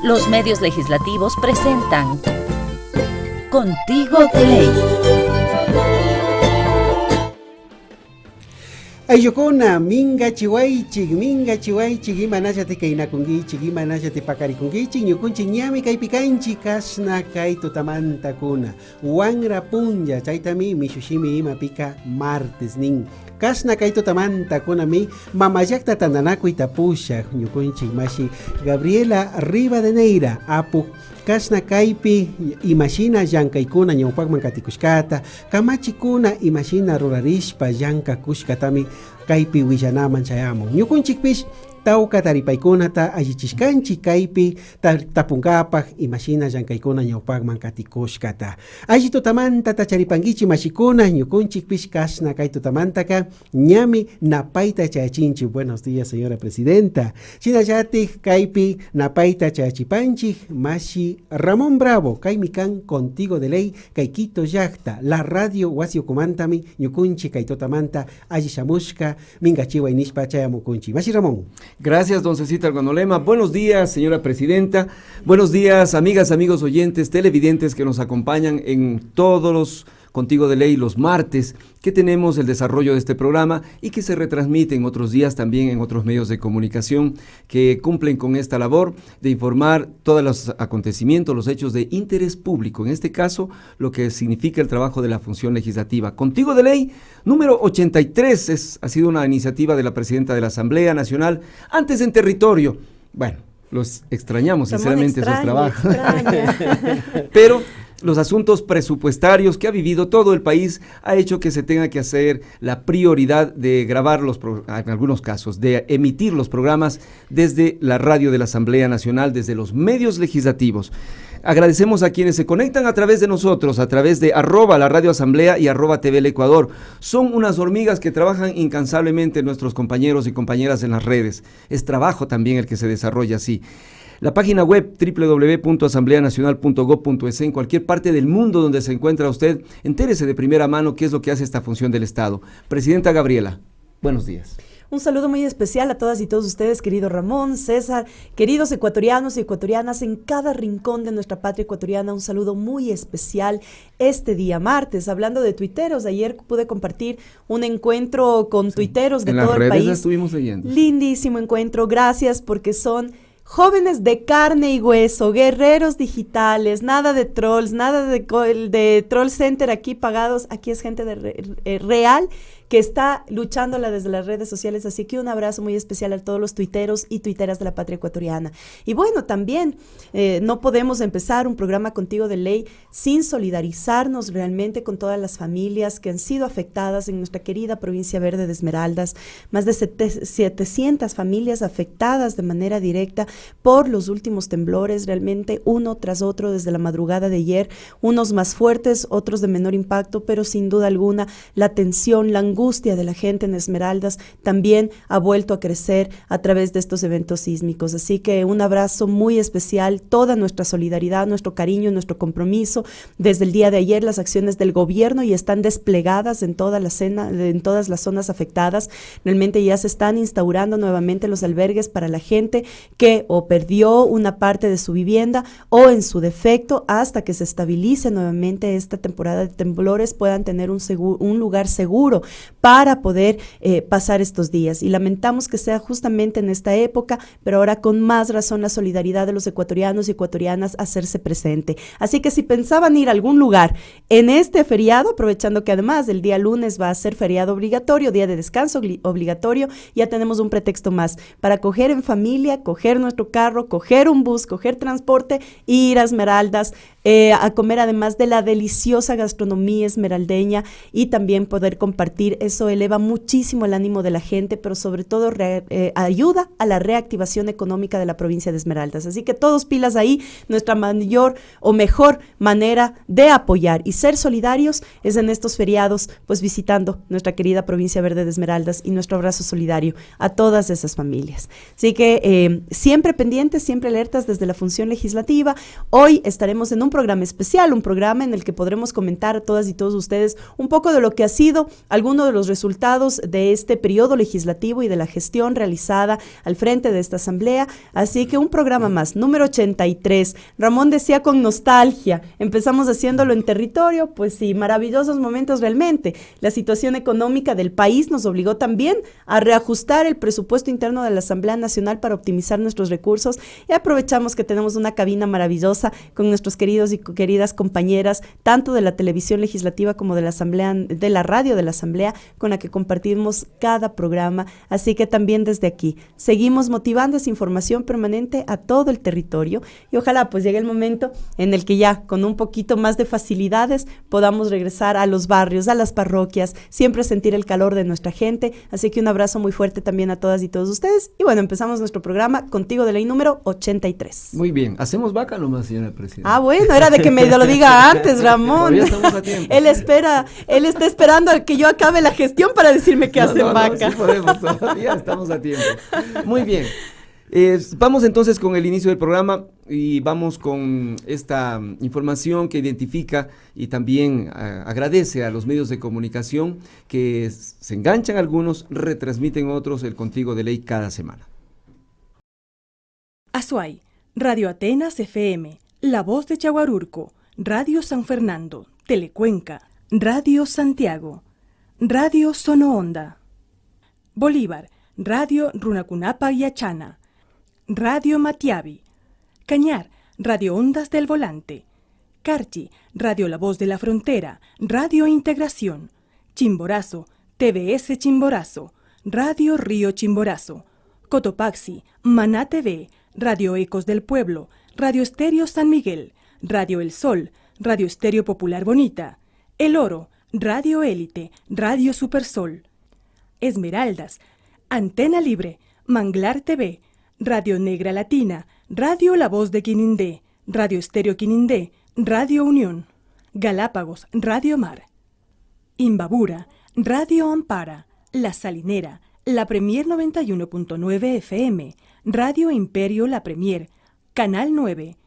Los medios legislativos presentan Contigo de Ley. Ayokona minga chihuaychik imanachati kainakungichik imanachati pakarikungichik ñukunchik ñami kaypi kanchik kasna kay tutamantakuna wanra punlla chaytami mishushimi imapika martes nin kasna kay tutamantakunami mamayakta tandanakuy tapushaq ñukunchik mashi Gabriela Rivadeneira apu kasna kaypi imashina llankaykuna ñawpakman katikushkata kamachikuna imashina rurarishpa llankakushkatami kaypi willanaman chayamun ñukunchikpish tawka taripaykunata allichishkanchik kaypi tapunkapaq imashina llankaykuna ñawpakman katikushkata alli tutamanta tacharipankichik mashikuna ñukunchikpish kasna kay tutamantaka ñami napayta chayachinchik. Buenos días, señora presidenta. Chinallatik kaypi napayta chayachipanchik mashi Ramón Bravo kaymi kan Contigo de Ley kay Quito llaqta la radio wasiukumantami ñukunchik kay tutamanta alli shamushka mingachiway nishpa chayamukunchik. Mashi Ramón. Gracias, don Cecita Algonolema. Buenos días, señora presidenta. Buenos días, amigas, amigos oyentes, televidentes que nos acompañan en todos los Contigo de Ley los martes, que tenemos el desarrollo de este programa y que se retransmite en otros días también en otros medios de comunicación que cumplen con esta labor de informar todos los acontecimientos, los hechos de interés público, en este caso lo que significa el trabajo de la función legislativa. Contigo de Ley número 83 ha sido una iniciativa de la presidenta de la Asamblea Nacional, antes en territorio. Bueno, los extrañamos sinceramente esos trabajos, pero los asuntos presupuestarios que ha vivido todo el país ha hecho que se tenga que hacer la prioridad de grabar en algunos casos, de emitir los programas desde la radio de la Asamblea Nacional, desde los medios legislativos. Agradecemos a quienes se conectan a través de nosotros, a través de @la Radio Asamblea y @TV El Ecuador. Son unas hormigas que trabajan incansablemente nuestros compañeros y compañeras en las redes. Es trabajo también el que se desarrolla así. La página web www.asambleanacional.gov.es, en cualquier parte del mundo donde se encuentra usted, entérese de primera mano qué es lo que hace esta función del Estado. Presidenta Gabriela, buenos días. Un saludo muy especial a todas y todos ustedes, querido Ramón, César, queridos ecuatorianos y ecuatorianas en cada rincón de nuestra patria ecuatoriana. Un saludo muy especial este día martes. Hablando de tuiteros, ayer pude compartir un encuentro con tuiteros de todo el país. En las redes estuvimos leyendo. Lindísimo encuentro, gracias porque son jóvenes de carne y hueso, guerreros digitales, nada de trolls, nada de troll center aquí pagados, aquí es gente real que está luchándola desde las redes sociales, así que un abrazo muy especial a todos los tuiteros y tuiteras de la patria ecuatoriana. Y bueno, también no podemos empezar un programa Contigo de Ley sin solidarizarnos realmente con todas las familias que han sido afectadas en nuestra querida provincia verde de Esmeraldas, más de 700 familias afectadas de manera directa por los últimos temblores, realmente uno tras otro desde la madrugada de ayer, unos más fuertes, otros de menor impacto, pero sin duda alguna la tensión, la angustia de la gente en Esmeraldas también ha vuelto a crecer a través de estos eventos sísmicos. Así que un abrazo muy especial, toda nuestra solidaridad, nuestro cariño, nuestro compromiso. Desde el día de ayer las acciones del gobierno ya están desplegadas en todas las zonas afectadas. Realmente ya se están instaurando nuevamente los albergues para la gente que o perdió una parte de su vivienda o en su defecto, hasta que se estabilice nuevamente esta temporada de temblores, puedan tener un lugar seguro para poder pasar estos días. Y lamentamos que sea justamente en esta época, pero ahora con más razón la solidaridad de los ecuatorianos y ecuatorianas hacerse presente. Así que si pensaban ir a algún lugar en este feriado, aprovechando que además el día lunes va a ser feriado obligatorio, día de descanso obligatorio, ya tenemos un pretexto más para coger en familia, coger nuestro carro, coger un bus, coger transporte, ir a Esmeraldas, a comer además de la deliciosa gastronomía esmeraldeña y también poder compartir. Eso eleva muchísimo el ánimo de la gente, pero sobre todo ayuda a la reactivación económica de la provincia de Esmeraldas. Así que todos pilas ahí. Nuestra mayor o mejor manera de apoyar y ser solidarios es en estos feriados, pues visitando nuestra querida provincia verde de Esmeraldas, y nuestro abrazo solidario a todas esas familias. Así que siempre pendientes, siempre alertas desde la función legislativa. Hoy estaremos en un programa especial, un programa en el que podremos comentar a todas y todos ustedes un poco de lo que ha sido alguno de los resultados de este periodo legislativo y de la gestión realizada al frente de esta asamblea. Así que un programa más, número 83. Ramón decía con nostalgia, empezamos haciéndolo en territorio, pues sí, maravillosos momentos realmente. La situación económica del país nos obligó también a reajustar el presupuesto interno de la Asamblea Nacional para optimizar nuestros recursos, y aprovechamos que tenemos una cabina maravillosa con nuestros queridos y queridas compañeras, tanto de la televisión legislativa como de la asamblea, de la radio de la asamblea, con la que compartimos cada programa. Así que también desde aquí seguimos motivando esa información permanente a todo el territorio, y ojalá pues llegue el momento en el que ya con un poquito más de facilidades podamos regresar a los barrios, a las parroquias, siempre sentir el calor de nuestra gente. Así que un abrazo muy fuerte también a todas y todos ustedes. Y bueno, empezamos nuestro programa Contigo de Ley número 83. Muy bien, hacemos vaca nomás, señora presidenta. Ah, bueno, era de que me lo diga antes, Ramón. Todavía estamos a tiempo. Él está esperando a que yo acabe la gestión para decirme que hacen vaca. No, sí podemos, todavía estamos a tiempo. Muy bien. Vamos entonces con el inicio del programa y vamos con esta información que identifica y también agradece a los medios de comunicación que se enganchan algunos, retransmiten otros el Contigo de Ley cada semana. Azuay, Radio Atenas FM, La Voz de Chaguarurco, Radio San Fernando, Telecuenca, Radio Santiago, Radio Sono Onda. Bolívar, Radio Runacunapa y Achana, Radio Matiavi. Cañar, Radio Ondas del Volante. Carchi, Radio La Voz de la Frontera, Radio Integración. Chimborazo, TVS Chimborazo, Radio Río Chimborazo. Cotopaxi, Maná TV, Radio Ecos del Pueblo, Radio Estéreo San Miguel, Radio El Sol, Radio Estéreo Popular Bonita. El Oro, Radio Élite, Radio Supersol. Esmeraldas, Antena Libre, Manglar TV, Radio Negra Latina, Radio La Voz de Quinindé, Radio Estéreo Quinindé, Radio Unión. Galápagos, Radio Mar. Imbabura, Radio Ampara, La Salinera, La Premier 91.9 FM, Radio Imperio La Premier, Canal 9.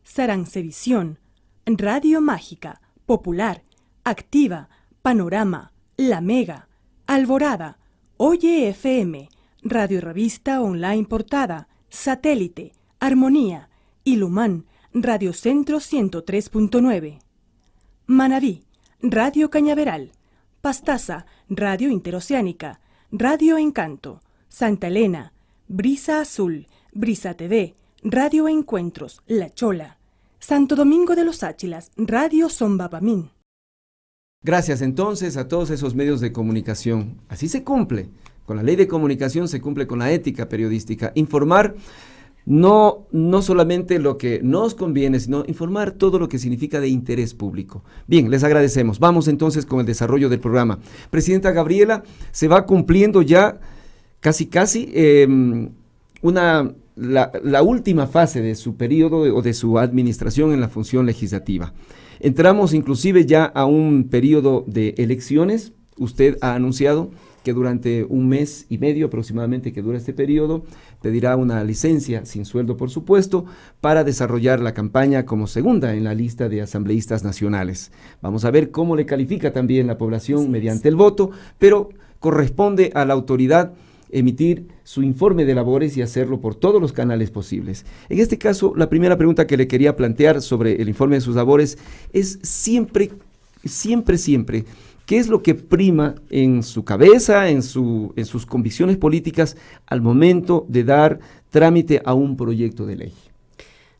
Sarancevisión, Radio Mágica, Popular, Activa, Panorama, La Mega, Alborada, Oye FM, Radio Revista Online Portada, Satélite, Armonía, Ilumán, Radio Centro 103.9. Manabí, Radio Cañaveral, Pastaza, Radio Interoceánica, Radio Encanto, Santa Elena, Brisa Azul, Brisa TV, Radio Encuentros, La Chola, Santo Domingo de los Áchilas, Radio Zombapamín. Gracias entonces a todos esos medios de comunicación. Así se cumple. Con la ley de comunicación se cumple con la ética periodística. Informar no solamente lo que nos conviene, sino informar todo lo que significa de interés público. Bien, les agradecemos. Vamos entonces con el desarrollo del programa. Presidenta Gabriela, se va cumpliendo ya casi la última fase de su periodo o de su administración en la función legislativa. Entramos inclusive ya a un periodo de elecciones. Usted ha anunciado que durante un mes y medio aproximadamente que dura este periodo, pedirá una licencia sin sueldo, por supuesto, para desarrollar la campaña como segunda en la lista de asambleístas nacionales. Vamos a ver cómo le califica también la población mediante el voto, pero corresponde a la autoridad emitir su informe de labores y hacerlo por todos los canales posibles. En este caso, la primera pregunta que le quería plantear sobre el informe de sus labores es siempre, ¿qué es lo que prima en su cabeza, en sus convicciones políticas al momento de dar trámite a un proyecto de ley?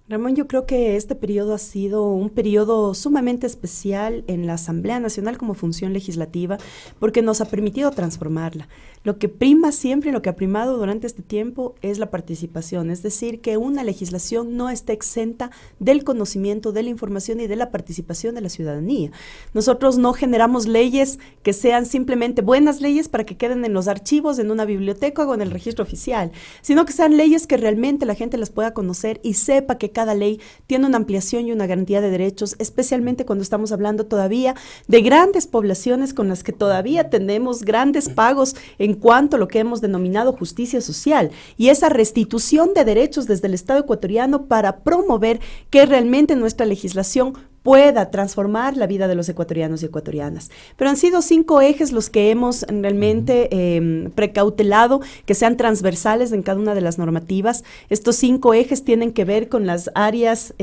Ramón, yo creo que este periodo ha sido un periodo sumamente especial en la Asamblea Nacional como función legislativa, porque nos ha permitido transformarla. Lo que prima siempre, lo que ha primado durante este tiempo es la participación, es decir, que una legislación no esté exenta del conocimiento, de la información y de la participación de la ciudadanía. Nosotros no generamos leyes que sean simplemente buenas leyes para que queden en los archivos, en una biblioteca o en el registro oficial, sino que sean leyes que realmente la gente las pueda conocer y sepa que cada ley tiene una ampliación y una garantía de derechos, especialmente cuando estamos hablando todavía de grandes poblaciones con las que todavía tenemos grandes pagos en cuanto a lo que hemos denominado justicia social y esa restitución de derechos desde el Estado ecuatoriano para promover que realmente nuestra legislación pueda transformar la vida de los ecuatorianos y ecuatorianas. Pero han sido 5 ejes los que hemos realmente precautelado que sean transversales en cada una de las normativas. Estos 5 ejes tienen que ver con las áreas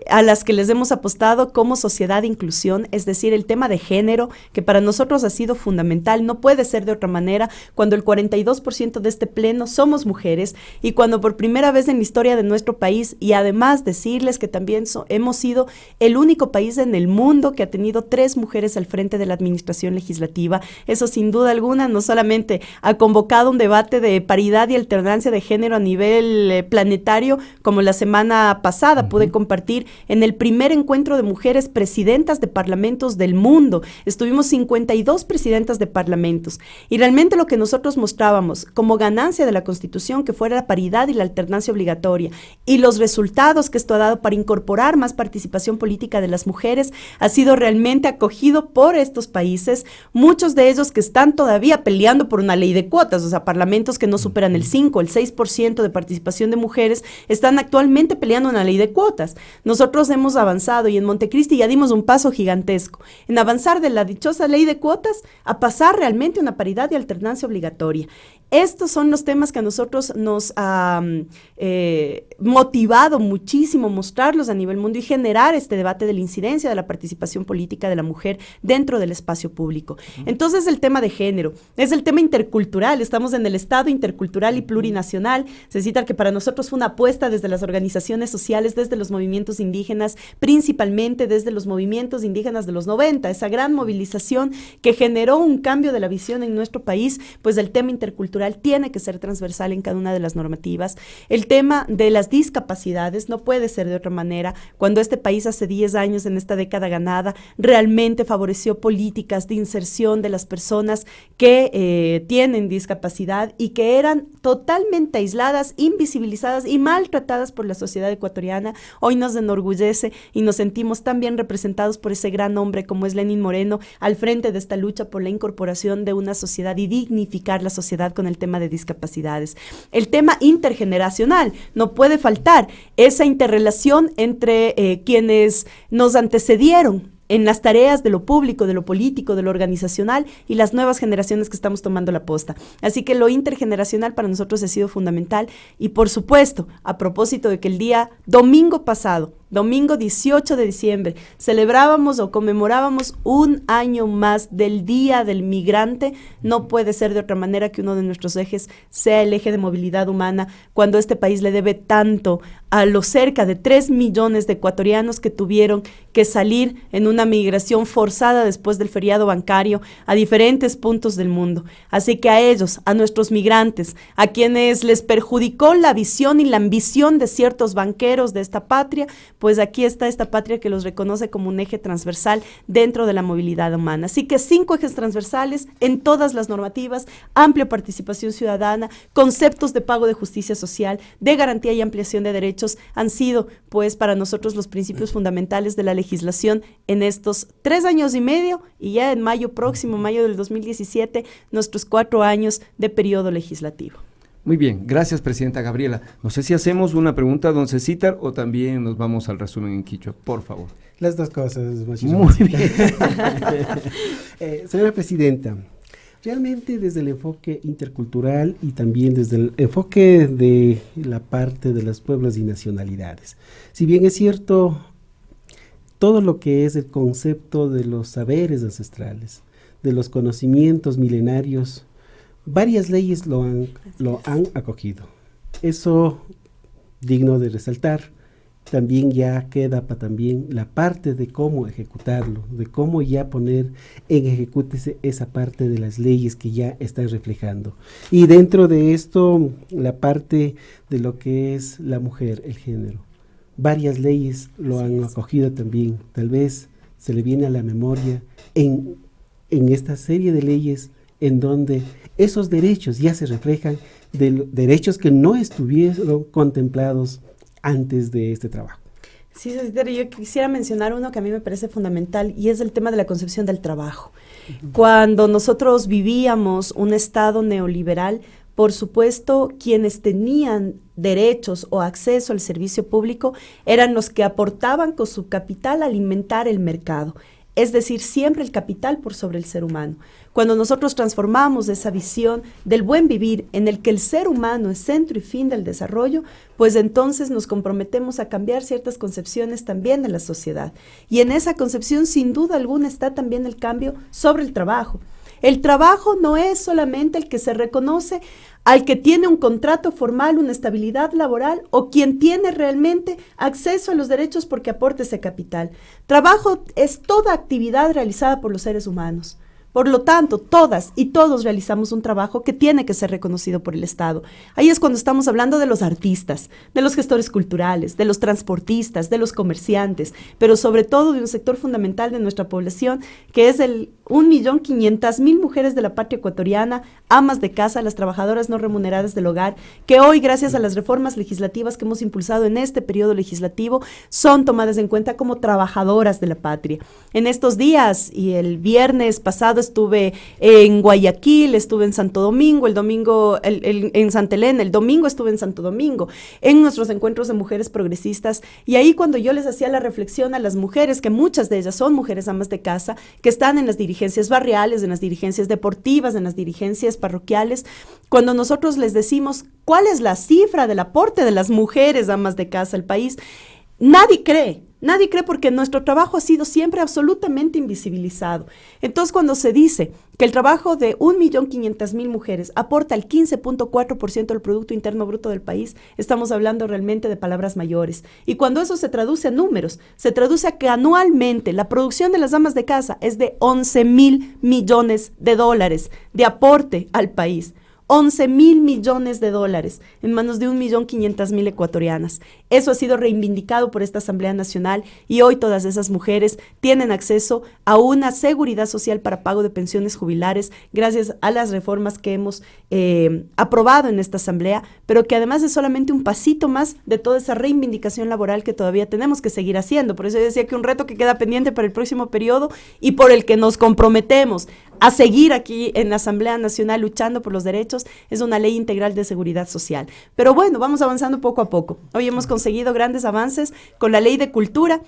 a las que les hemos apostado como sociedad de inclusión, es decir, el tema de género, que para nosotros ha sido fundamental, no puede ser de otra manera cuando el 42% de este pleno somos mujeres y cuando por primera vez en la historia de nuestro país, y además decirles que también hemos sido el único país en el mundo que ha tenido 3 mujeres al frente de la administración legislativa. Eso sin duda alguna no solamente ha convocado un debate de paridad y alternancia de género a nivel planetario, como la semana pasada pude compartir en el primer encuentro de mujeres presidentas de parlamentos del mundo. Estuvimos 52 presidentas de parlamentos y realmente lo que nosotros mostrábamos como ganancia de la Constitución, que fuera la paridad y la alternancia obligatoria, y los resultados que esto ha dado para incorporar más participación política de las mujeres, ha sido realmente acogido por estos países, muchos de ellos que están todavía peleando por una ley de cuotas, o sea, parlamentos que no superan el 5, el 6% de participación de mujeres, están actualmente peleando una ley de cuotas. Nosotros hemos avanzado y en Montecristi ya dimos un paso gigantesco en avanzar de la dichosa ley de cuotas a pasar realmente a una paridad y alternancia obligatoria. Estos son los temas que a nosotros nos ha motivado muchísimo mostrarlos a nivel mundo y generar este debate de la incidencia de la participación política de la mujer dentro del espacio público. Entonces el tema de género es el tema intercultural, estamos en el Estado intercultural y plurinacional, se necesita que para nosotros fue una apuesta desde las organizaciones sociales, desde los movimientos indígenas, principalmente desde los movimientos indígenas de los 90, esa gran movilización que generó un cambio de la visión en nuestro país, pues el tema intercultural tiene que ser transversal en cada una de las normativas. El tema de las discapacidades no puede ser de otra manera. Cuando este país hace 10 años, en esta década ganada, realmente favoreció políticas de inserción de las personas que tienen discapacidad y que eran totalmente aisladas, invisibilizadas y maltratadas por la sociedad ecuatoriana, hoy nos enorgullece y nos sentimos tan bien representados por ese gran hombre como es Lenín Moreno al frente de esta lucha por la incorporación de una sociedad y dignificar la sociedad con el tema de discapacidades. El tema intergeneracional, no puede faltar esa interrelación entre quienes nos antecedieron en las tareas de lo público, de lo político, de lo organizacional y las nuevas generaciones que estamos tomando la posta. Así que lo intergeneracional para nosotros ha sido fundamental y por supuesto, a propósito de que el día domingo pasado, domingo 18 de diciembre, celebrábamos o conmemorábamos un año más del Día del Migrante. No puede ser de otra manera que uno de nuestros ejes sea el eje de movilidad humana, cuando este país le debe tanto a los cerca de 3 millones de ecuatorianos que tuvieron que salir en una migración forzada después del feriado bancario a diferentes puntos del mundo. Así que a ellos, a nuestros migrantes, a quienes les perjudicó la visión y la ambición de ciertos banqueros de esta patria, pues aquí está esta patria que los reconoce como un eje transversal dentro de la movilidad humana. Así que 5 ejes transversales en todas las normativas, amplia participación ciudadana, conceptos de pago de justicia social, de garantía y ampliación de derechos, han sido pues para nosotros los principios fundamentales de la legislación en estos 3 años y medio y ya en mayo próximo, mayo del 2017, nuestros 4 años de periodo legislativo. Muy bien, gracias, Presidenta Gabriela. No sé si hacemos una pregunta a don Cecitar o también nos vamos al resumen en quichua, por favor. Las dos cosas, Muy bien. Señora Presidenta, realmente desde el enfoque intercultural y también desde el enfoque de la parte de los pueblos y nacionalidades, si bien es cierto, todo lo que es el concepto de los saberes ancestrales, de los conocimientos milenarios, varias leyes lo han acogido. Eso digno de resaltar. También ya queda para también la parte de cómo ejecutarlo, de cómo ya poner en ejecútese esa parte de las leyes que ya están reflejando. Y dentro de esto, la parte de lo que es la mujer, el género. Varias leyes lo han acogido también. Tal vez se le viene a la memoria en esta serie de leyes en donde esos derechos ya se reflejan de derechos que no estuvieron contemplados antes de este trabajo? Sí, Ceciterio, yo quisiera mencionar uno que a mí me parece fundamental y es el tema de la concepción del trabajo. Cuando nosotros vivíamos un Estado neoliberal, por supuesto, quienes tenían derechos o acceso al servicio público eran los que aportaban con su capital a alimentar el mercado. Es decir, siempre el capital por sobre el ser humano. Cuando nosotros transformamos esa visión del buen vivir en el que el ser humano es centro y fin del desarrollo, pues entonces nos comprometemos a cambiar ciertas concepciones también de la sociedad. Y en esa concepción, sin duda alguna, está también el cambio sobre el trabajo. El trabajo no es solamente el que se reconoce al que tiene un contrato formal, una estabilidad laboral o quien tiene realmente acceso a los derechos porque aporta ese capital. Trabajo es toda actividad realizada por los seres humanos. Por lo tanto, todas y todos realizamos un trabajo que tiene que ser reconocido por el Estado. Ahí es cuando estamos hablando de los artistas, de los gestores culturales, de los transportistas, de los comerciantes, pero sobre todo de un sector fundamental de nuestra población, que es el 1.500.000 mujeres de la patria ecuatoriana, amas de casa, las trabajadoras no remuneradas del hogar, que hoy, gracias a las reformas legislativas que hemos impulsado en este periodo legislativo, son tomadas en cuenta como trabajadoras de la patria. En estos días y el viernes pasado estuve en Guayaquil, estuve en Santo Domingo, el domingo en Santa Elena, el domingo estuve en Santo Domingo, en nuestros encuentros de mujeres progresistas, y ahí cuando yo les hacía la reflexión a las mujeres, que muchas de ellas son mujeres amas de casa, que están en las dirigencias barriales, en las dirigencias deportivas, en las dirigencias parroquiales, cuando nosotros les decimos cuál es la cifra del aporte de las mujeres amas de casa al país, nadie cree porque nuestro trabajo ha sido siempre absolutamente invisibilizado. Entonces, cuando se dice que el trabajo de 1.500.000 mujeres aporta el 15.4% del Producto Interno Bruto del país, estamos hablando realmente de palabras mayores. Y cuando eso se traduce a números, se traduce a que anualmente la producción de las amas de casa es de 11.000 millones de dólares de aporte al país. 11.000 millones de dólares en manos de 1.500.000 ecuatorianas. Eso ha sido reivindicado por esta Asamblea Nacional y hoy todas esas mujeres tienen acceso a una seguridad social para pago de pensiones jubilares gracias a las reformas que hemos aprobado en esta Asamblea, pero que además es solamente un pasito más de toda esa reivindicación laboral que todavía tenemos que seguir haciendo. Por eso yo decía que un reto que queda pendiente para el próximo periodo y por el que nos comprometemos a seguir aquí en la Asamblea Nacional luchando por los derechos, es una ley integral de seguridad social. Pero bueno, vamos avanzando poco a poco. Hoy hemos conseguido grandes avances con la ley de cultura.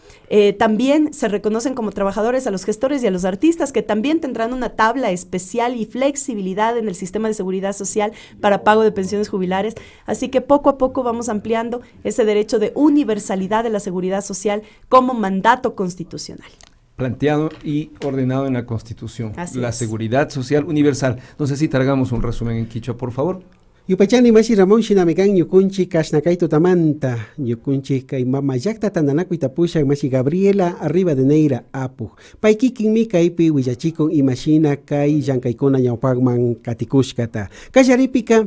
También se reconocen como trabajadores a los gestores y a los artistas, que también tendrán una tabla especial y flexibilidad en el sistema de seguridad social para pago de pensiones jubilares. Así que poco a poco vamos ampliando ese derecho de universalidad de la seguridad social como mandato constitucional. Planteado y ordenado en la Constitución. Así la es. seguridad social universal. No sé si hagamos un resumen en quichua, por favor. Yupachani mashi Ramón Shinamekan yukunchi kashnakay tutamanta yukunchi kay mama llakta tandanakuy tapushan mashi Gabriela arriba de Neira apu paykikinmi kaypi willachikun imashina kay llankaykuna ñawpakman katikushkata kallaripika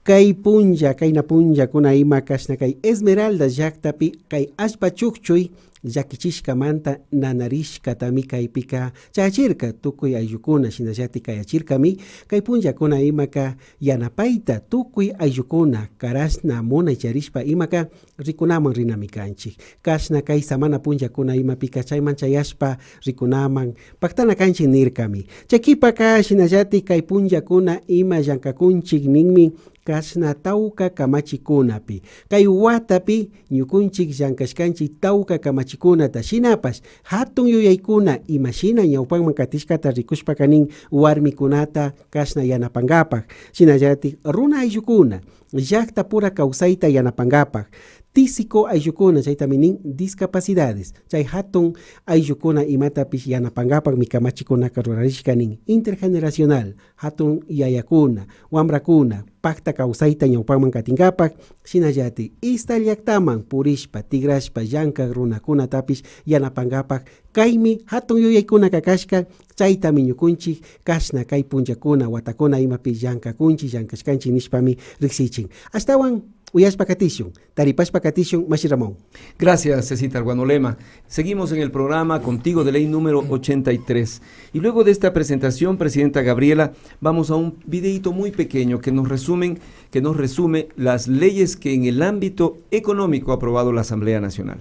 kay punlla kayna punlla kuna ima kashnakay Esmeralda llaktapi kay ashpa chukchuy llakichishkamanta nanarishkatami kaypika chayachirka tukuy ayllukuna shinallati kayachirkami kay punllakuna imaka yanapayta tukuy ayllukuna karashna munay charishpa imaka rikunaman rinami kanchik kashna kay samana punllakuna imapika chayman chayashpa rikunaman paktana kanchik nirkami chakipaka shinallati kay punllakuna ima llankakunchik ninmi kashna tawka kamachikunapi kay watapi ñukunchik llankashkanchik tawka kamachikunata shinapash hatun yuyaykuna imashina ñawpanman katishkata rikushpa kanin warmikunata kashna yanapangapak shinallatik runa ayllukuna llakta pura kawsayta yanapangapak tísico ayllukuna chaytami nin discapacidades chay hatun ayllukuna imatapish yanapangapak mi kamachikunaka rurarishka nin intergeneracional hatun yayakuna wambrakuna pakta kawsayta ñawpanman katingapak shinallati ista llaktaman purishpa tigrashpa llankak runakunatapish yanapangapak kaymi hatun yuyaykuna kakashka chaytami ñukunchik kashna kay punllakuna watakuna imapi llankakunchik llankashkanchik nishpami riksichin. Astawan Uyas Pacatition, Taripas Pacatition, Mashi Ramón. Gracias, Cecita Arguanolema. Seguimos en el programa Contigo de Ley número 83. Y luego de esta presentación, Presidenta Gabriela, vamos a un videíto muy pequeño que nos resume las leyes que en el ámbito económico ha aprobado la Asamblea Nacional.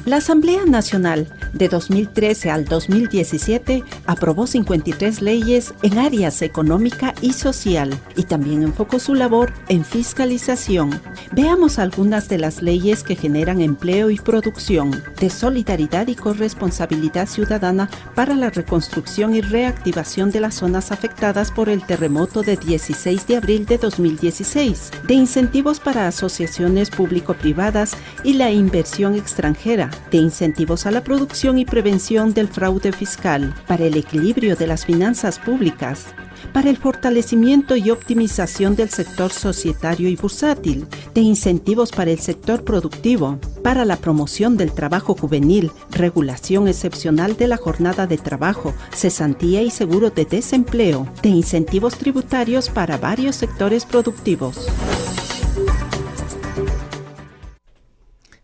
La Asamblea Nacional de 2013 al 2017 aprobó 53 leyes en áreas económica y social y también enfocó su labor en fiscalización. Veamos algunas de las leyes que generan empleo y producción, de solidaridad y corresponsabilidad ciudadana para la reconstrucción y reactivación de las zonas afectadas por el terremoto de 16 de abril de 2016, de incentivos para asociaciones público-privadas y la inversión extranjera, de incentivos a la producción y prevención del fraude fiscal, para el equilibrio de las finanzas públicas, para el fortalecimiento y optimización del sector societario y bursátil, de incentivos para el sector productivo, para la promoción del trabajo juvenil, regulación excepcional de la jornada de trabajo, cesantía y seguro de desempleo, de incentivos tributarios para varios sectores productivos.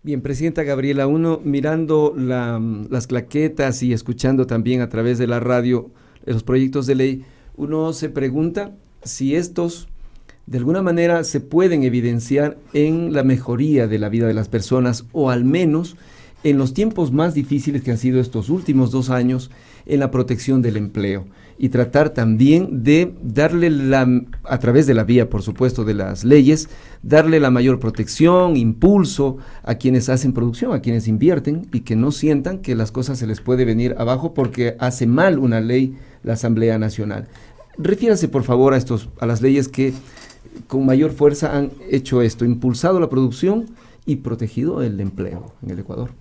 Bien, Presidenta Gabriela, uno mirando las claquetas y escuchando también a través de la radio los proyectos de ley, uno se pregunta si estos de alguna manera se pueden evidenciar en la mejoría de la vida de las personas o al menos en los tiempos más difíciles que han sido estos últimos 2 años en la protección del empleo y tratar también de darle a través de la vía, por supuesto, de las leyes, darle la mayor protección, impulso a quienes hacen producción, a quienes invierten y que no sientan que las cosas se les puede venir abajo porque hace mal una ley la Asamblea Nacional. Refiérase, por favor, a las leyes que con mayor fuerza han hecho esto, impulsado la producción y protegido el empleo en el Ecuador.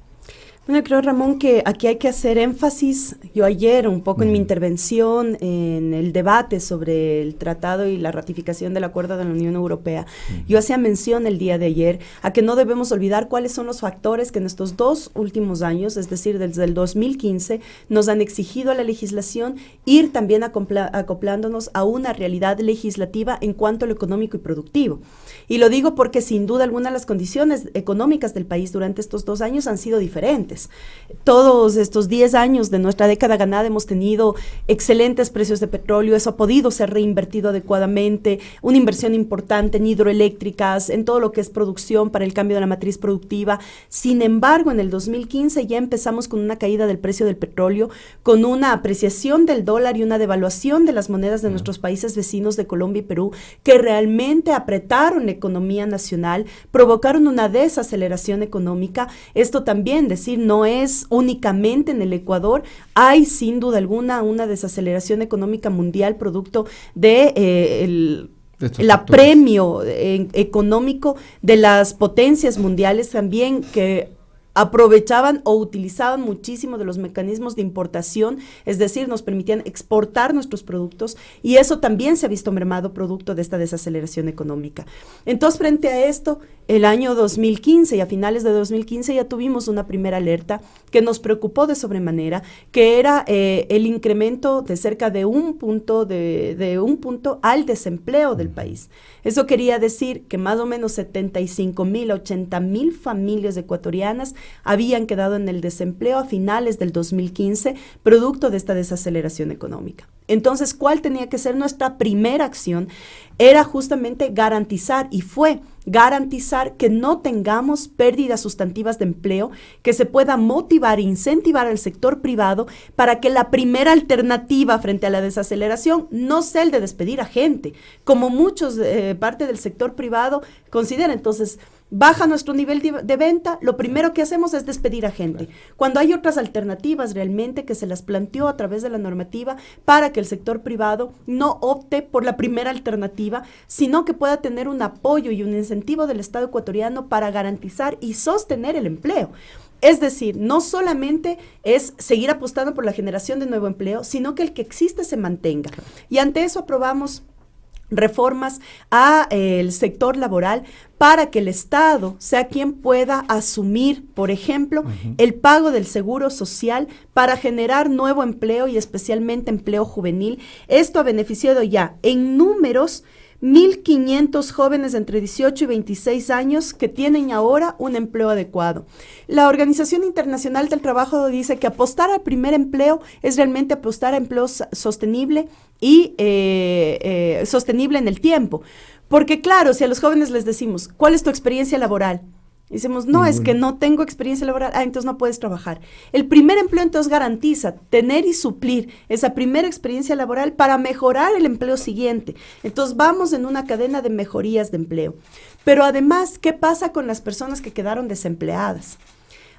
Bueno, creo, Ramón, que aquí hay que hacer énfasis. Yo ayer, un poco en mi intervención, en el debate sobre el tratado y la ratificación del acuerdo de la Unión Europea, yo hacía mención el día de ayer a que no debemos olvidar cuáles son los factores que en estos 2 últimos años, es decir, desde el 2015, nos han exigido a la legislación ir también acoplándonos a una realidad legislativa en cuanto a lo económico y productivo. Y lo digo porque sin duda alguna las condiciones económicas del país durante estos 2 años han sido diferentes. Todos estos 10 años de nuestra década ganada hemos tenido excelentes precios de petróleo, eso ha podido ser reinvertido adecuadamente, una inversión importante en hidroeléctricas, en todo lo que es producción para el cambio de la matriz productiva. Sin embargo, en el 2015 ya empezamos con una caída del precio del petróleo, con una apreciación del dólar y una devaluación de las monedas de nuestros países vecinos de Colombia y Perú, que realmente apretaron la economía nacional, provocaron una desaceleración económica. Esto también, decir, no es únicamente en el Ecuador, hay sin duda alguna una desaceleración económica mundial producto de el apremio económico de las potencias mundiales también que aprovechaban o utilizaban muchísimo de los mecanismos de importación, es decir, nos permitían exportar nuestros productos y eso también se ha visto mermado producto de esta desaceleración económica. Entonces, frente a esto, el año 2015 y a finales de 2015 ya tuvimos una primera alerta que nos preocupó de sobremanera, que era el incremento de cerca de un punto al desempleo del país. Eso quería decir que más o menos 75,000 a 80,000 familias ecuatorianas habían quedado en el desempleo a finales del 2015, producto de esta desaceleración económica. Entonces, ¿cuál tenía que ser nuestra primera acción? Era justamente garantizar, y fue garantizar que no tengamos pérdidas sustantivas de empleo, que se pueda motivar e incentivar al sector privado para que la primera alternativa frente a la desaceleración no sea el de despedir a gente, como muchos parte del sector privado consideran. Entonces, baja nuestro nivel de venta, lo primero que hacemos es despedir a gente, cuando hay otras alternativas realmente que se las planteó a través de la normativa para que el sector privado no opte por la primera alternativa, sino que pueda tener un apoyo y un incentivo del Estado ecuatoriano para garantizar y sostener el empleo. Es decir, no solamente es seguir apostando por la generación de nuevo empleo, sino que el que existe se mantenga. Y ante eso aprobamos reformas al sector laboral para que el Estado sea quien pueda asumir, por ejemplo, el pago del seguro social para generar nuevo empleo y especialmente empleo juvenil. Esto ha beneficiado ya en números 1.500 jóvenes entre 18 y 26 años que tienen ahora un empleo adecuado. La Organización Internacional del Trabajo dice que apostar al primer empleo es realmente apostar a empleo sostenible y sostenible en el tiempo. Porque claro, si a los jóvenes les decimos, ¿cuál es tu experiencia laboral? Decimos, no, es que no tengo experiencia laboral, entonces no puedes trabajar. El primer empleo entonces garantiza tener y suplir esa primera experiencia laboral para mejorar el empleo siguiente. Entonces vamos en una cadena de mejorías de empleo. Pero además, ¿qué pasa con las personas que quedaron desempleadas?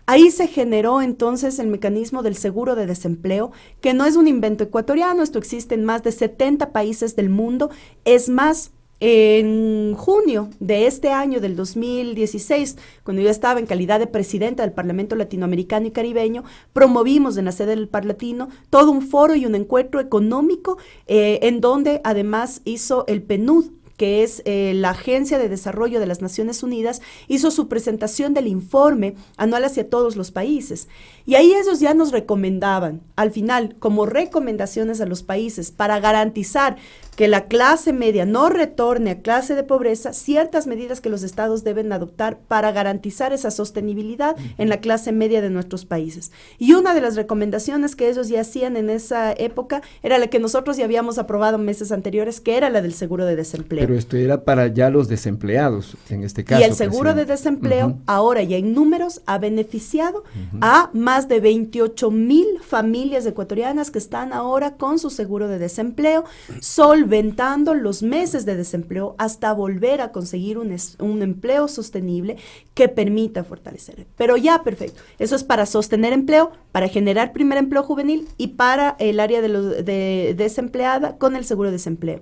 Ahí se generó entonces el mecanismo del seguro de desempleo, que no es un invento ecuatoriano, esto existe en más de 70 países del mundo. Es más, en junio de este año, del 2016, cuando yo estaba en calidad de presidenta del Parlamento Latinoamericano y Caribeño, promovimos en la sede del Parlatino todo un foro y un encuentro económico en donde además hizo el PNUD, que es la Agencia de Desarrollo de las Naciones Unidas, hizo su presentación del informe anual hacia todos los países. Y ahí ellos ya nos recomendaban, al final, como recomendaciones a los países para garantizar que la clase media no retorne a clase de pobreza, ciertas medidas que los estados deben adoptar para garantizar esa sostenibilidad en la clase media de nuestros países. Y una de las recomendaciones que ellos ya hacían en esa época era la que nosotros ya habíamos aprobado meses anteriores, que era la del seguro de desempleo. Pero esto era para ya los desempleados, en este caso. Y el seguro de desempleo, ahora ya en números, ha beneficiado a más de 28,000 familias ecuatorianas que están ahora con su seguro de desempleo, solventando los meses de desempleo hasta volver a conseguir un empleo sostenible que permita fortalecer. Pero ya, perfecto. Eso es para sostener empleo, para generar primer empleo juvenil y para el área de desempleada con el seguro de desempleo.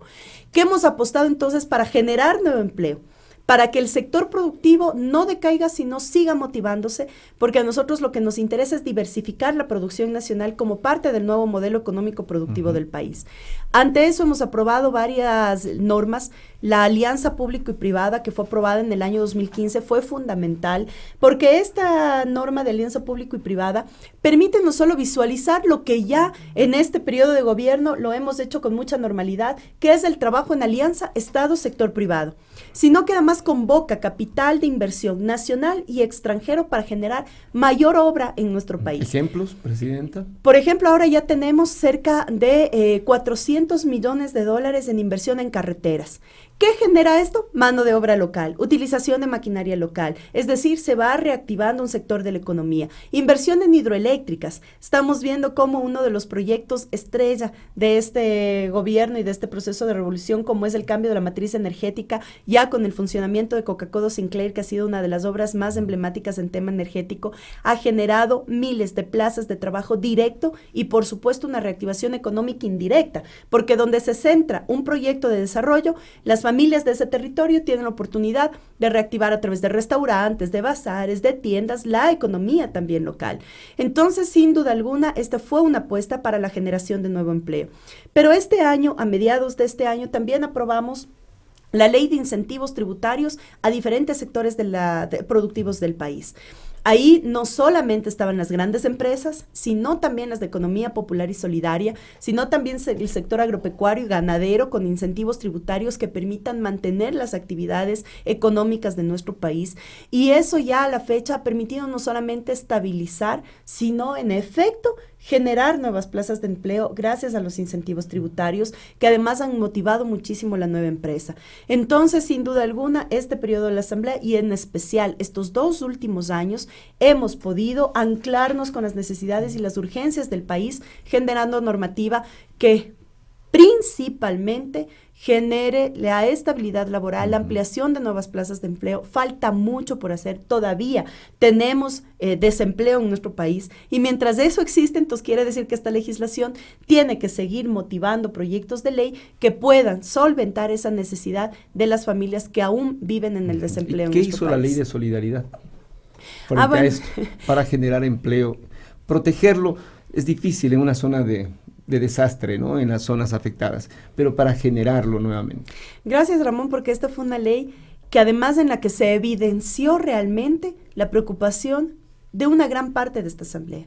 ¿Qué hemos apostado entonces para generar nuevo empleo? Para que el sector productivo no decaiga, sino siga motivándose, porque a nosotros lo que nos interesa es diversificar la producción nacional como parte del nuevo modelo económico productivo del país. Ante eso hemos aprobado varias normas. La alianza público y privada, que fue aprobada en el año 2015, fue fundamental, porque esta norma de alianza público y privada permite no solo visualizar lo que ya en este periodo de gobierno lo hemos hecho con mucha normalidad, que es el trabajo en alianza Estado-sector privado, sino que además convoca capital de inversión nacional y extranjero para generar mayor obra en nuestro país. ¿Ejemplos, Presidenta? Por ejemplo, ahora ya tenemos cerca de 400 millones de dólares en inversión en carreteras. ¿Qué genera esto? Mano de obra local, utilización de maquinaria local, es decir, se va reactivando un sector de la economía. Inversión en hidroeléctricas. Estamos viendo cómo uno de los proyectos estrella de este gobierno y de este proceso de revolución, como es el cambio de la matriz energética, ya con el funcionamiento de Coca-Cola Sinclair, que ha sido una de las obras más emblemáticas en tema energético, ha generado miles de plazas de trabajo directo y, por supuesto, una reactivación económica indirecta, porque donde se centra un proyecto de desarrollo, las familias de ese territorio tienen la oportunidad de reactivar a través de restaurantes, de bazares, de tiendas, la economía también local. Entonces, sin duda alguna, esta fue una apuesta para la generación de nuevo empleo. Pero este año, a mediados de este año, también aprobamos la ley de incentivos tributarios a diferentes sectores productivos del país. Ahí no solamente estaban las grandes empresas, sino también las de economía popular y solidaria, sino también el sector agropecuario y ganadero con incentivos tributarios que permitan mantener las actividades económicas de nuestro país. Y eso ya a la fecha ha permitido no solamente estabilizar, sino en efecto generar nuevas plazas de empleo gracias a los incentivos tributarios que además han motivado muchísimo la nueva empresa. Entonces, sin duda alguna, este periodo de la Asamblea y en especial estos 2 últimos años hemos podido anclarnos con las necesidades y las urgencias del país, generando normativa que principalmente genere la estabilidad laboral, la ampliación de nuevas plazas de empleo. Falta mucho por hacer, todavía tenemos desempleo en nuestro país y mientras eso existe, entonces quiere decir que esta legislación tiene que seguir motivando proyectos de ley que puedan solventar esa necesidad de las familias que aún viven en el desempleo en nuestro país. ¿Qué hizo la ley de solidaridad frente a esto para generar empleo? Protegerlo es difícil en una zona de desastre, ¿no? En las zonas afectadas, pero para generarlo nuevamente. Gracias, Ramón, porque esta fue una ley que además en la que se evidenció realmente la preocupación de una gran parte de esta asamblea.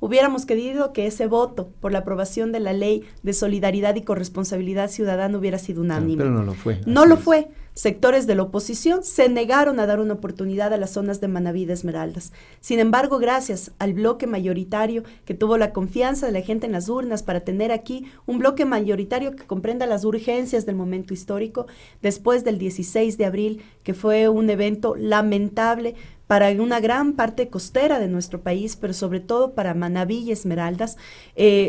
hubiéramos querido que ese voto por la aprobación de la ley de solidaridad y corresponsabilidad ciudadana hubiera sido unánime. Pero no lo fue. No lo fue. Sectores de la oposición se negaron a dar una oportunidad a las zonas de Manabí y de Esmeraldas. Sin embargo, gracias al bloque mayoritario que tuvo la confianza de la gente en las urnas para tener aquí un bloque mayoritario que comprenda las urgencias del momento histórico, después del 16 de abril, que fue un evento lamentable para una gran parte costera de nuestro país, pero sobre todo para Manabí y Esmeraldas,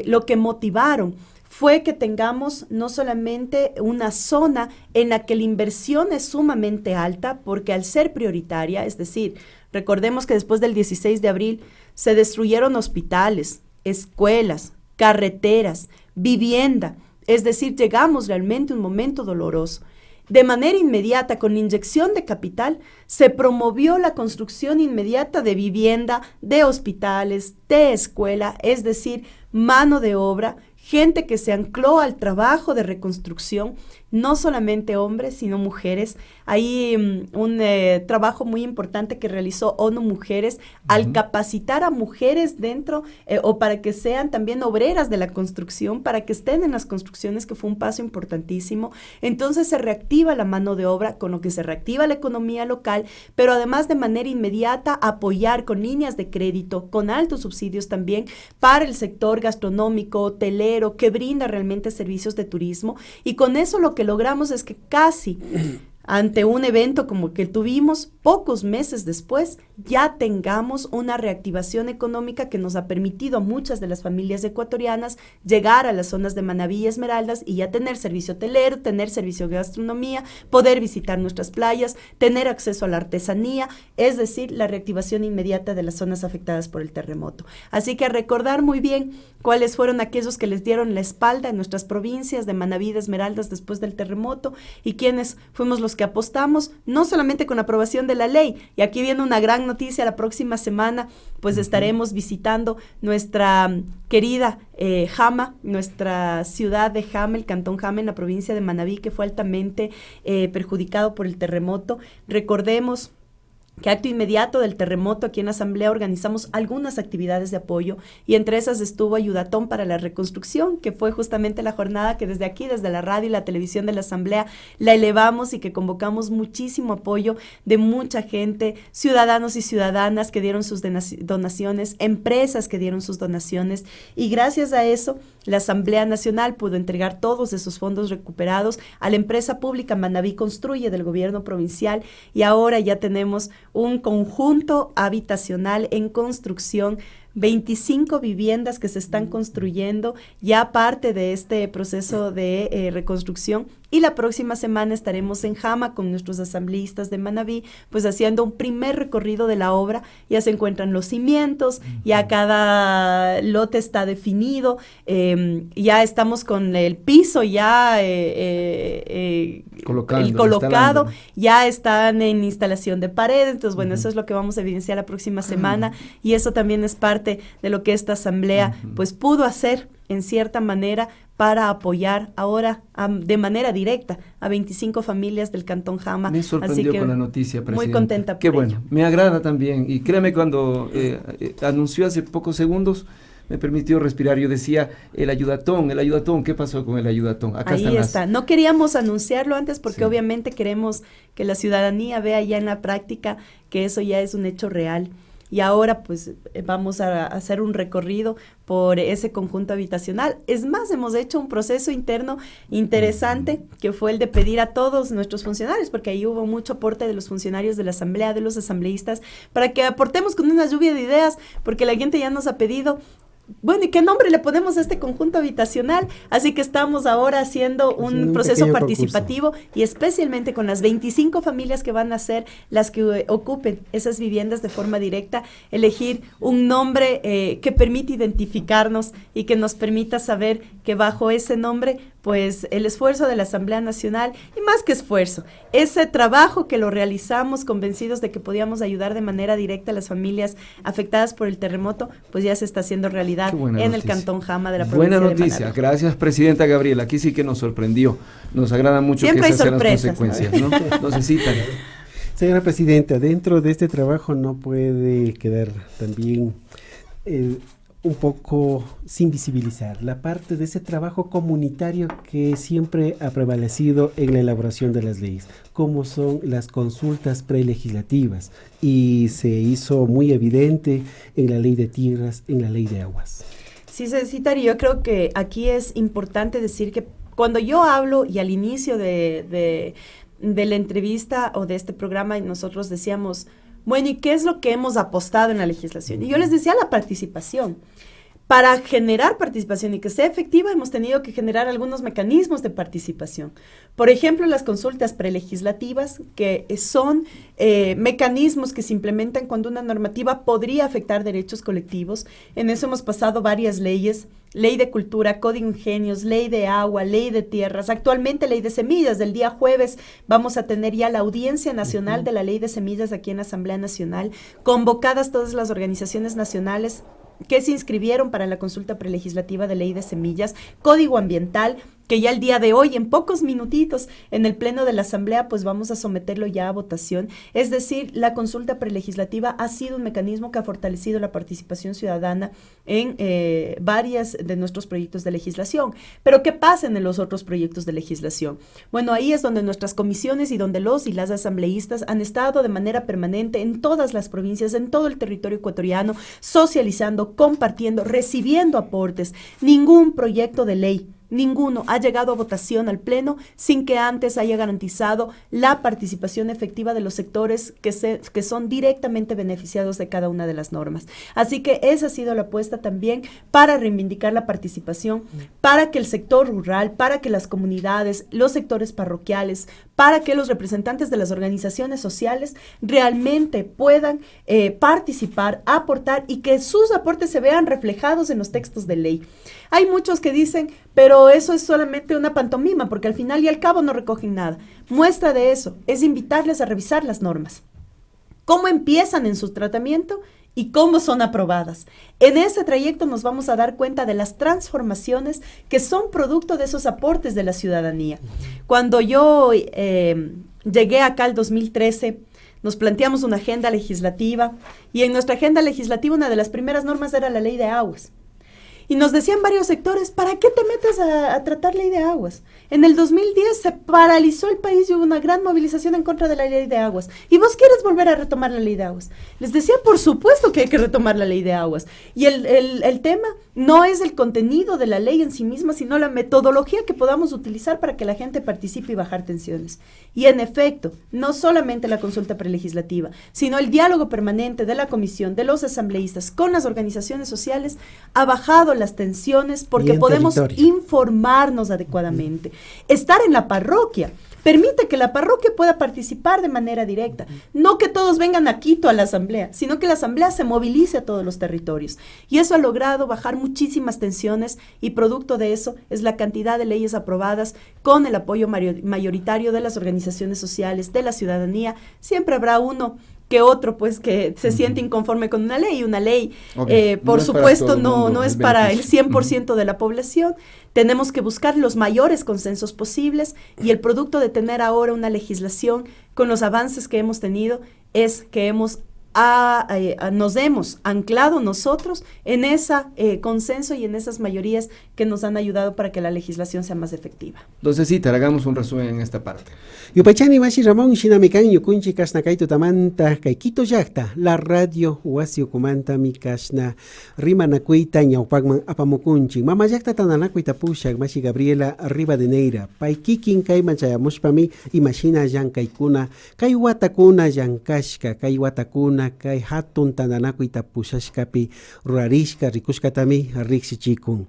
lo que motivaron fue que tengamos no solamente una zona en la que la inversión es sumamente alta, porque al ser prioritaria, es decir, recordemos que después del 16 de abril se destruyeron hospitales, escuelas, carreteras, vivienda, es decir, llegamos realmente a un momento doloroso. De manera inmediata, con inyección de capital, se promovió la construcción inmediata de vivienda, de hospitales, de escuela, es decir, mano de obra, gente que se ancló al trabajo de reconstrucción, no solamente hombres, sino mujeres. Hay un trabajo muy importante que realizó ONU Mujeres al capacitar a mujeres dentro o para que sean también obreras de la construcción, para que estén en las construcciones, que fue un paso importantísimo. Entonces se reactiva la mano de obra, con lo que se reactiva la economía local, pero además de manera inmediata apoyar con líneas de crédito, con altos subsidios también para el sector gastronómico, hotelero, que brinda realmente servicios de turismo. Y con eso lo que logramos es que casi ante un evento como que tuvimos, pocos meses después, ya tengamos una reactivación económica que nos ha permitido a muchas de las familias ecuatorianas llegar a las zonas de Manabí y Esmeraldas y ya tener servicio hotelero, tener servicio de gastronomía, poder visitar nuestras playas, tener acceso a la artesanía, es decir, la reactivación inmediata de las zonas afectadas por el terremoto. Así que a recordar muy bien cuáles fueron aquellos que les dieron la espalda en nuestras provincias de Manabí y de Esmeraldas después del terremoto y quienes fuimos los que apostamos, no solamente con la aprobación de la ley, y aquí viene una gran noticia, la próxima semana pues estaremos visitando nuestra querida Jama, nuestra ciudad de Jama, el cantón Jama en la provincia de Manabí, que fue altamente perjudicado por el terremoto. Recordemos que acto inmediato del terremoto aquí en la Asamblea organizamos algunas actividades de apoyo y entre esas estuvo Ayudatón para la Reconstrucción, que fue justamente la jornada que desde aquí, desde la radio y la televisión de la Asamblea, la elevamos y que convocamos muchísimo apoyo de mucha gente, ciudadanos y ciudadanas que dieron sus donaciones, empresas que dieron sus donaciones y gracias a eso la Asamblea Nacional pudo entregar todos esos fondos recuperados a la empresa pública Manabí Construye del gobierno provincial y ahora ya tenemos un conjunto habitacional en construcción, 25 viviendas que se están construyendo, ya parte de este proceso de reconstrucción. Y la próxima semana estaremos en Jama con nuestros asambleístas de Manabí, pues haciendo un primer recorrido de la obra. Ya se encuentran los cimientos, ya cada lote está definido, ya estamos con el piso ya colocado, ya están en instalación de paredes. Entonces, bueno, eso es lo que vamos a evidenciar la próxima semana y eso también es parte de lo que esta asamblea pues pudo hacer en cierta manera para apoyar ahora de manera directa a 25 familias del Cantón Jama. Me sorprendió con la noticia, presidente. Muy contenta por Qué bueno, ello. Me agrada también. Y créame, cuando anunció hace pocos segundos, me permitió respirar. Yo decía, el ayudatón, ¿qué pasó con el ayudatón? Acá ahí está. No queríamos anunciarlo antes porque sí, obviamente queremos que la ciudadanía vea ya en la práctica que eso ya es un hecho real. Y ahora pues vamos a hacer un recorrido por ese conjunto habitacional. Es más, hemos hecho un proceso interno interesante que fue el de pedir a todos nuestros funcionarios, porque ahí hubo mucho aporte de los funcionarios de la asamblea, de los asambleístas, para que aportemos con una lluvia de ideas, porque la gente ya nos ha pedido, bueno, ¿y qué nombre le ponemos a este conjunto habitacional? Así que estamos ahora haciendo un proceso participativo y especialmente con las 25 familias que van a ser las que ocupen esas viviendas de forma directa, elegir un nombre que permita identificarnos y que nos permita saber que bajo ese nombre, pues el esfuerzo de la Asamblea Nacional, y más que esfuerzo, ese trabajo que lo realizamos convencidos de que podíamos ayudar de manera directa a las familias afectadas por el terremoto, pues ya se está haciendo realidad en el Cantón Jama de la provincia de Manabí. Buena noticia, gracias Presidenta Gabriela, aquí sí que nos sorprendió, nos agrada mucho siempre que esas sean las sorpresas, consecuencias, ¿no? Nos citan. Señora Presidenta, dentro de este trabajo no puede quedar también un poco sin visibilizar la parte de ese trabajo comunitario que siempre ha prevalecido en la elaboración de las leyes, como son las consultas prelegislativas, y se hizo muy evidente en la ley de tierras, en la ley de aguas. Sí, César, yo creo que aquí es importante decir que cuando yo hablo y al inicio de la entrevista o de este programa nosotros decíamos, bueno, ¿y qué es lo que hemos apostado en la legislación? Y yo les decía la participación. Para generar participación y que sea efectiva, hemos tenido que generar algunos mecanismos de participación. Por ejemplo, las consultas prelegislativas, que son mecanismos que se implementan cuando una normativa podría afectar derechos colectivos. En eso hemos pasado varias leyes: ley de cultura, código ingenios, ley de agua, ley de tierras, actualmente ley de semillas. Del día jueves vamos a tener ya la audiencia nacional de la ley de semillas aquí en la Asamblea Nacional, convocadas todas las organizaciones nacionales que se inscribieron para la consulta prelegislativa de ley de semillas, código ambiental, que ya el día de hoy, en pocos minutitos, en el pleno de la Asamblea, pues vamos a someterlo ya a votación. Es decir, la consulta prelegislativa ha sido un mecanismo que ha fortalecido la participación ciudadana en varias de nuestros proyectos de legislación. Pero ¿qué pasa en los otros proyectos de legislación? Bueno, ahí es donde nuestras comisiones y donde los y las asambleístas han estado de manera permanente en todas las provincias, en todo el territorio ecuatoriano, socializando, compartiendo, recibiendo aportes. Ningún proyecto de ley, ninguno ha llegado a votación al Pleno sin que antes haya garantizado la participación efectiva de los sectores que son directamente beneficiados de cada una de las normas. Así que esa ha sido la apuesta también para reivindicar la participación, para que el sector rural, para que las comunidades, los sectores parroquiales, para que los representantes de las organizaciones sociales realmente puedan participar, aportar y que sus aportes se vean reflejados en los textos de ley. Hay muchos que dicen, pero eso es solamente una pantomima, porque al final y al cabo no recogen nada. Muestra de eso es invitarles a revisar las normas, cómo empiezan en su tratamiento y cómo son aprobadas. En ese trayecto nos vamos a dar cuenta de las transformaciones que son producto de esos aportes de la ciudadanía. Cuando yo llegué acá el 2013, nos planteamos una agenda legislativa, y en nuestra agenda legislativa una de las primeras normas era la ley de aguas. Y nos decían varios sectores, ¿para qué te metes a tratar ley de aguas? En el 2010 se paralizó el país y hubo una gran movilización en contra de la ley de aguas. ¿Y vos quieres volver a retomar la ley de aguas? Les decía, por supuesto que hay que retomar la ley de aguas. Y el tema no es el contenido de la ley en sí misma, sino la metodología que podamos utilizar para que la gente participe y bajar tensiones. Y en efecto, no solamente la consulta prelegislativa, sino el diálogo permanente de la comisión, de los asambleístas con las organizaciones sociales ha bajado las tensiones porque podemos informarnos adecuadamente. Estar en la parroquia permite que la parroquia pueda participar de manera directa. No que todos vengan a Quito a la asamblea, sino que la asamblea se movilice a todos los territorios. Y eso ha logrado bajar muchísimas tensiones, y producto de eso es la cantidad de leyes aprobadas con el apoyo mayoritario de las organizaciones sociales, de la ciudadanía. Siempre habrá uno que otro, pues, que se siente inconforme con una ley. Una ley, por supuesto, no es para el 100% de la población. Tenemos que buscar los mayores consensos posibles, y el producto de tener ahora una legislación con los avances que hemos tenido es que nos hemos anclado nosotros en ese consenso y en esas mayorías que nos han ayudado para que la legislación sea más efectiva. Entonces, sí, hagamos un resumen en esta parte. Yupachani Mashi Ramón Shinamikan Yukunchi Kasna Kaito Tamanta Kaikito Yakta, la radio Wasio Kumanta Mikashna Rimanakuita Ñaupagman Apamukunchi, Mama Yakta Tananakuita Pushak Mashi Gabriela Rivadeneira, Paikikin Kaiman Chayamushpami, Imashina Yankaikuna, Kaiwatakuna Yankashka, Kaiwatakuna, Kai Hatun Tananakuita Pushashkapi, Rurarishka Rikushkatami, Rixichikun.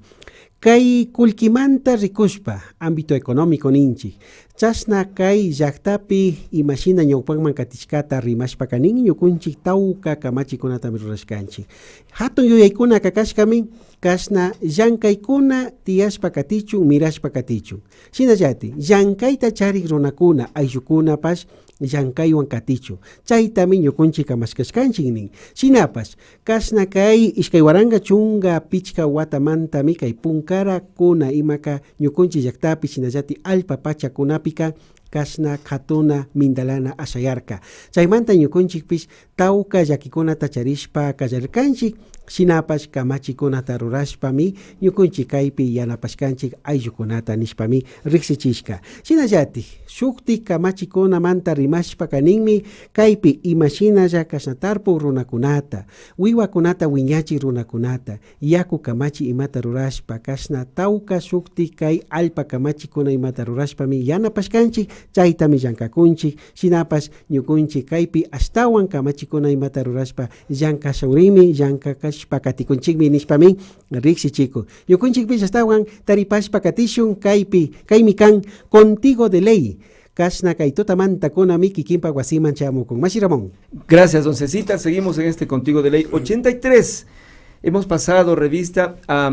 Kai kulkimanta rikushpa, ámbito económico ninchi. Chasna kai llaktapi imashina ñawpakman katishkata rimashpa kanin ñukunchik tawka kamachikunatami rurashkanchik. Hatun yuyaykuna kakashkamin kashna llankaykuna tiyashpa katichun, mirashpa katichun. Shinallati, llankayta charik runakuna ayllukunapash llankaywan katichu. Chaytami ñukunchik kamashkashkanchik nin. Shinapash, kashna kay ishkay waranga chunga pichka watamantami kay punkara kuna imaka ñukunchik llaktapi shinallati alpa pachakunapika kashna katuna mindalana ashayarka. Chaymanta ñukunchikpish tawka llakikunata charishpa kallarkanchik, Shinapash kamachikunata rurashpami ñukunchik kaypi yanapashkanchik ayllukunata nishpami riqsichishka. Shinallatik shuktik kamachikunamanta rimashpa kaninmi kaypi imashinalla kashnataripu runakunata, wiwakunata wiñachik runakunata, yaku kamachi imata rurashpa kashna tawka shuktik kay allpa kamachikuna imata rurashpami yanapashkanchik, chaytami llankakunchik. Shinapash ñukunchik kaypi ashtawan kamachikuna imata rurashpa llankashunrimi, llankakashpa katikunchikmi nishpami riqsichiku. Ñukunchikpish ashtawan taripashpa katishun kaymi kan Contigo de Ley. Kashna kay tutamantakuna kikinpa wasiman chamukun. Mashi Ramón. Gracias, don Cecita. Seguimos en este Contigo de Ley 83. Hemos pasado revista a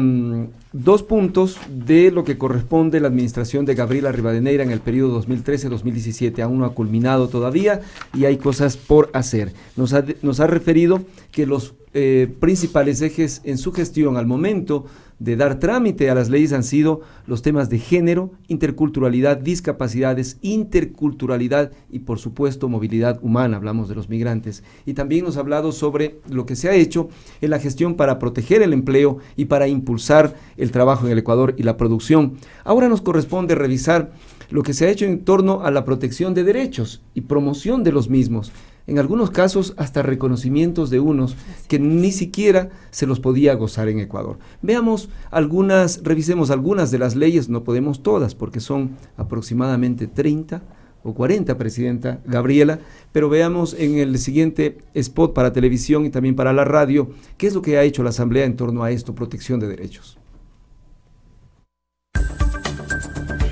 2 puntos de lo que corresponde a la administración de Gabriela Rivadeneira en el periodo 2013-2017. Aún no ha culminado todavía y hay cosas por hacer. Nos ha referido que los principales ejes en su gestión al momento de dar trámite a las leyes han sido los temas de género, interculturalidad, discapacidades, interculturalidad y por supuesto movilidad humana, hablamos de los migrantes. Y también nos ha hablado sobre lo que se ha hecho en la gestión para proteger el empleo y para impulsar el trabajo en el Ecuador y la producción. Ahora nos corresponde revisar lo que se ha hecho en torno a la protección de derechos y promoción de los mismos. En algunos casos hasta reconocimientos de unos que ni siquiera se los podía gozar en Ecuador. Revisemos algunas de las leyes, no podemos todas porque son aproximadamente 30 o 40, Presidenta Gabriela, pero veamos en el siguiente spot para televisión y también para la radio, qué es lo que ha hecho la Asamblea en torno a esto, protección de derechos.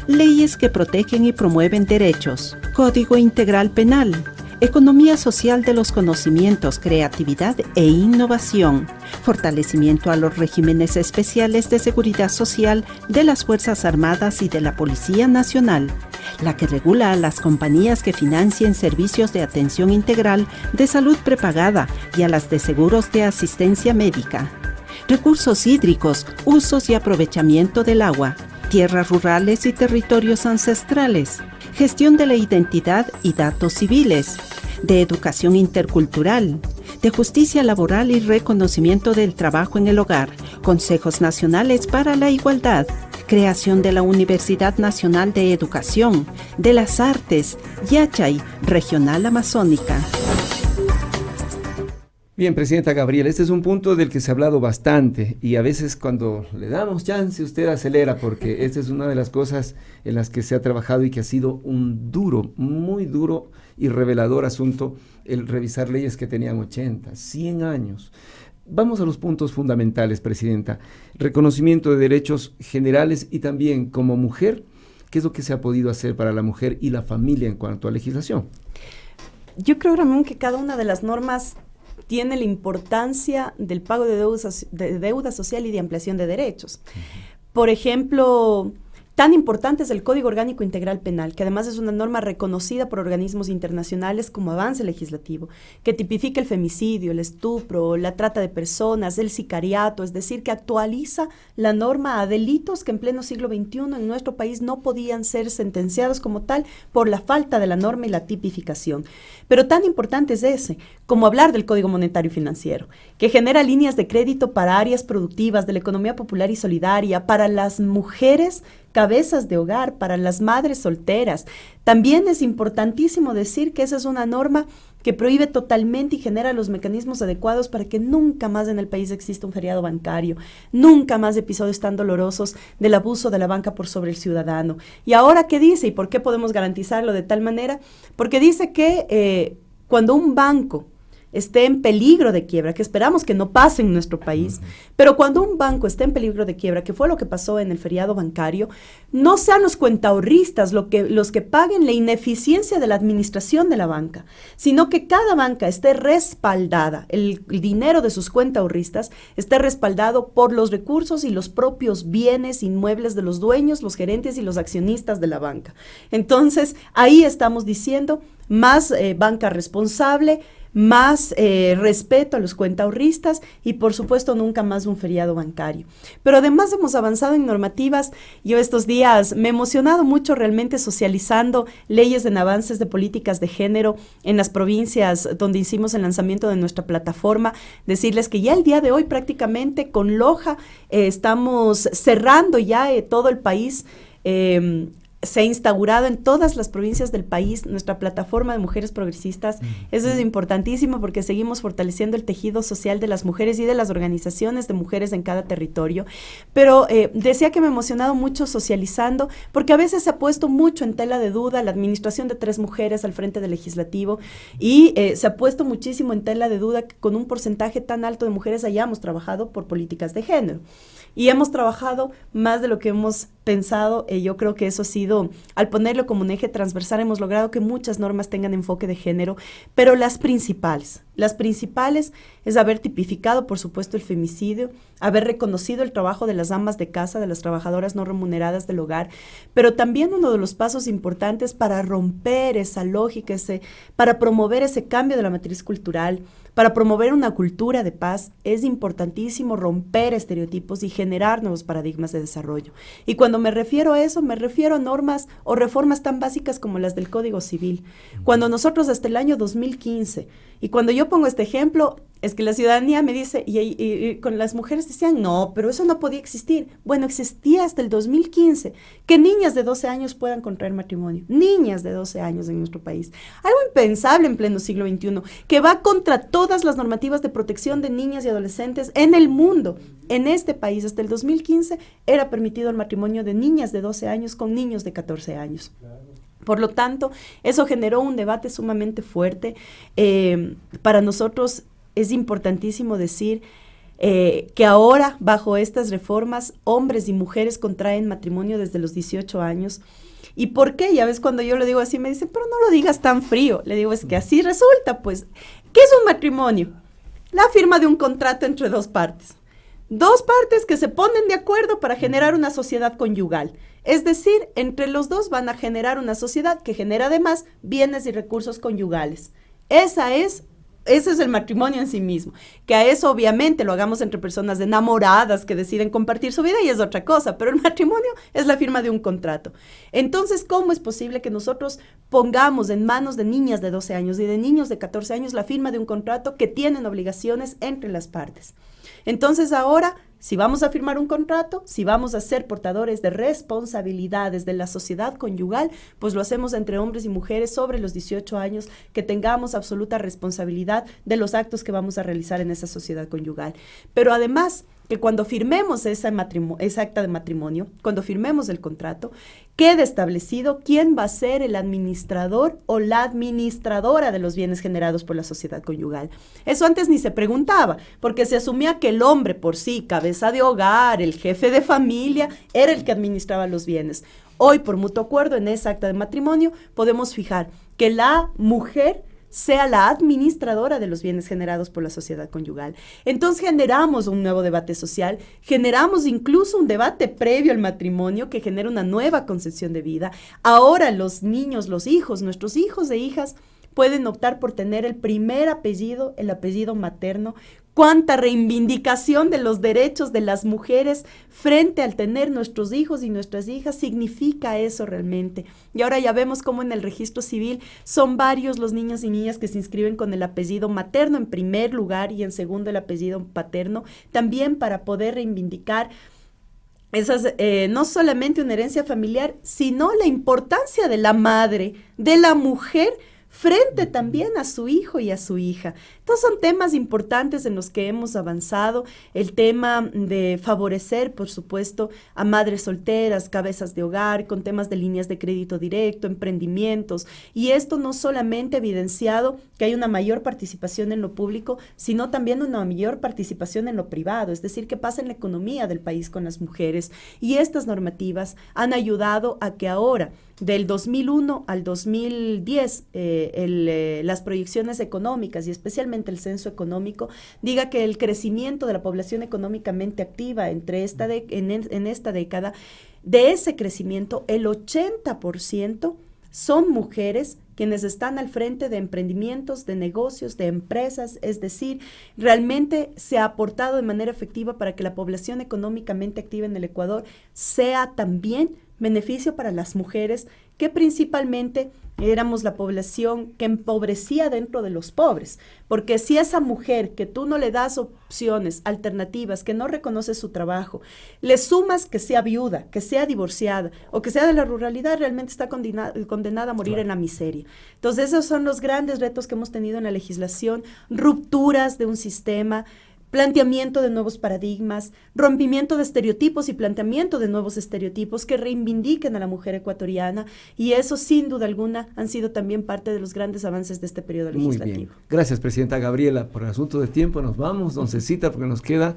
Leyes que protegen y promueven derechos. Código Integral Penal. Economía social de los conocimientos, creatividad e innovación. Fortalecimiento a los regímenes especiales de seguridad social de las Fuerzas Armadas y de la Policía Nacional. La que regula a las compañías que financien servicios de atención integral de salud prepagada y a las de seguros de asistencia médica. Recursos hídricos, usos y aprovechamiento del agua. Tierras rurales y territorios ancestrales. Gestión de la identidad y datos civiles, de educación intercultural, de justicia laboral y reconocimiento del trabajo en el hogar, consejos nacionales para la igualdad, creación de la Universidad Nacional de Educación, de las Artes, Yachay, Regional Amazónica. Bien, Presidenta Gabriela, este es un punto del que se ha hablado bastante y a veces cuando le damos chance usted acelera porque esta es una de las cosas en las que se ha trabajado y que ha sido un duro, muy duro y revelador asunto el revisar leyes que tenían 80, 100 años. Vamos a los puntos fundamentales, Presidenta. Reconocimiento de derechos generales y también como mujer, ¿qué es lo que se ha podido hacer para la mujer y la familia en cuanto a legislación? Yo creo, Ramón, que cada una de las normas tiene la importancia del pago de deuda social y de ampliación de derechos. Por ejemplo, tan importante es el Código Orgánico Integral Penal, que además es una norma reconocida por organismos internacionales como avance legislativo, que tipifica el femicidio, el estupro, la trata de personas, el sicariato, es decir, que actualiza la norma a delitos que en pleno siglo XXI en nuestro país no podían ser sentenciados como tal por la falta de la norma y la tipificación. Pero tan importante es ese, como hablar del Código Monetario y Financiero, que genera líneas de crédito para áreas productivas de la economía popular y solidaria, para las mujeres cabezas de hogar, para las madres solteras. También es importantísimo decir que esa es una norma que prohíbe totalmente y genera los mecanismos adecuados para que nunca más en el país exista un feriado bancario, nunca más episodios tan dolorosos del abuso de la banca por sobre el ciudadano. ¿Y ahora qué dice? ¿Y por qué podemos garantizarlo de tal manera? Porque dice que cuando un banco esté en peligro de quiebra, que esperamos que no pase en nuestro país, pero cuando un banco esté en peligro de quiebra, que fue lo que pasó en el feriado bancario, no sean los cuentaahorristas los que paguen la ineficiencia de la administración de la banca, sino que cada banca esté respaldada, el dinero de sus cuentaahorristas esté respaldado por los recursos y los propios bienes inmuebles de los dueños, los gerentes y los accionistas de la banca. Entonces, ahí estamos diciendo más banca responsable, más respeto a los cuentaahorristas y por supuesto nunca más un feriado bancario. Pero además hemos avanzado en normativas. Yo estos días me he emocionado mucho realmente socializando leyes en avances de políticas de género en las provincias donde hicimos el lanzamiento de nuestra plataforma. Decirles que ya el día de hoy prácticamente con Loja estamos cerrando ya todo el país. Se ha instaurado en todas las provincias del país nuestra plataforma de mujeres progresistas. Eso es importantísimo porque seguimos fortaleciendo el tejido social de las mujeres y de las organizaciones de mujeres en cada territorio. Pero decía que me he emocionado mucho socializando porque a veces se ha puesto mucho en tela de duda la administración de 3 mujeres al frente del legislativo y se ha puesto muchísimo en tela de duda que con un porcentaje tan alto de mujeres hayamos trabajado por políticas de género. Y hemos trabajado más de lo que hemos pensado. Yo creo que eso ha sido, al ponerlo como un eje transversal, hemos logrado que muchas normas tengan enfoque de género, pero las principales es haber tipificado, por supuesto, el femicidio, haber reconocido el trabajo de las amas de casa, de las trabajadoras no remuneradas del hogar, pero también uno de los pasos importantes para romper esa lógica, para promover ese cambio de la matriz cultural, para promover una cultura de paz, es importantísimo romper estereotipos y generar nuevos paradigmas de desarrollo. Y cuando me refiero a eso, me refiero a normas o reformas tan básicas como las del Código Civil. Cuando nosotros hasta el año 2015, y cuando yo pongo este ejemplo, es que la ciudadanía me dice, y con las mujeres decían, no, pero eso no podía existir. Bueno, existía hasta el 2015, que niñas de 12 años puedan contraer matrimonio. Niñas de 12 años en nuestro país. Algo impensable en pleno siglo XXI, que va contra todas las normativas de protección de niñas y adolescentes en el mundo. En este país, hasta el 2015, era permitido el matrimonio de niñas de 12 años con niños de 14 años. Por lo tanto, eso generó un debate sumamente fuerte. Para nosotros es importantísimo decir que ahora, bajo estas reformas, hombres y mujeres contraen matrimonio desde los 18 años. ¿Y por qué? Ya ves, cuando yo lo digo así, me dicen, pero no lo digas tan frío. Le digo, es que así resulta, pues. ¿Qué es un matrimonio? La firma de un contrato entre 2 partes. 2 partes que se ponen de acuerdo para generar una sociedad conyugal. Es decir, entre los dos van a generar una sociedad que genera además bienes y recursos conyugales. Ese es el matrimonio en sí mismo. Que a eso obviamente lo hagamos entre personas enamoradas que deciden compartir su vida y es otra cosa, pero el matrimonio es la firma de un contrato. Entonces, ¿cómo es posible que nosotros pongamos en manos de niñas de 12 años y de niños de 14 años la firma de un contrato que tienen obligaciones entre las partes? Entonces ahora, si vamos a firmar un contrato, si vamos a ser portadores de responsabilidades de la sociedad conyugal, pues lo hacemos entre hombres y mujeres sobre los 18 años, que tengamos absoluta responsabilidad de los actos que vamos a realizar en esa sociedad conyugal. Pero además, que cuando firmemos esa acta de matrimonio, cuando firmemos el contrato, quede establecido quién va a ser el administrador o la administradora de los bienes generados por la sociedad conyugal. Eso antes ni se preguntaba, porque se asumía que el hombre por sí, cabeza de hogar, el jefe de familia, era el que administraba los bienes. Hoy, por mutuo acuerdo, en esa acta de matrimonio, podemos fijar que la mujer sea la administradora de los bienes generados por la sociedad conyugal. Entonces generamos un nuevo debate social, generamos incluso un debate previo al matrimonio que genera una nueva concepción de vida. Ahora los niños, los hijos, nuestros hijos e hijas pueden optar por tener el primer apellido, el apellido materno. Cuánta reivindicación de los derechos de las mujeres frente al tener nuestros hijos y nuestras hijas significa eso realmente. Y ahora ya vemos cómo en el registro civil son varios los niños y niñas que se inscriben con el apellido materno en primer lugar y en segundo el apellido paterno, también para poder reivindicar esas, no solamente una herencia familiar, sino la importancia de la madre, de la mujer, frente también a su hijo y a su hija. Entonces son temas importantes en los que hemos avanzado, el tema de favorecer, por supuesto, a madres solteras, cabezas de hogar, con temas de líneas de crédito directo, emprendimientos, y esto no solamente ha evidenciado que hay una mayor participación en lo público, sino también una mayor participación en lo privado, es decir, que pasa en la economía del país con las mujeres, y estas normativas han ayudado a que ahora, del 2001 al 2010, las proyecciones económicas y especialmente el censo económico diga que el crecimiento de la población económicamente activa en esta década, de ese crecimiento, el 80% son mujeres quienes están al frente de emprendimientos, de negocios, de empresas, es decir, realmente se ha aportado de manera efectiva para que la población económicamente activa en el Ecuador sea también beneficio para las mujeres, que principalmente éramos la población que empobrecía dentro de los pobres, porque si esa mujer que tú no le das opciones, alternativas, que no reconoce su trabajo, le sumas que sea viuda, que sea divorciada o que sea de la ruralidad, realmente está condenada a morir en la miseria. Entonces esos son los grandes retos que hemos tenido en la legislación, rupturas de un sistema, planteamiento de nuevos paradigmas, rompimiento de estereotipos y planteamiento de nuevos estereotipos que reivindiquen a la mujer ecuatoriana, y eso sin duda alguna han sido también parte de los grandes avances de este periodo legislativo. Muy bien. Gracias, Presidenta Gabriela. Por el asunto de tiempo nos vamos, don Cecita, porque nos queda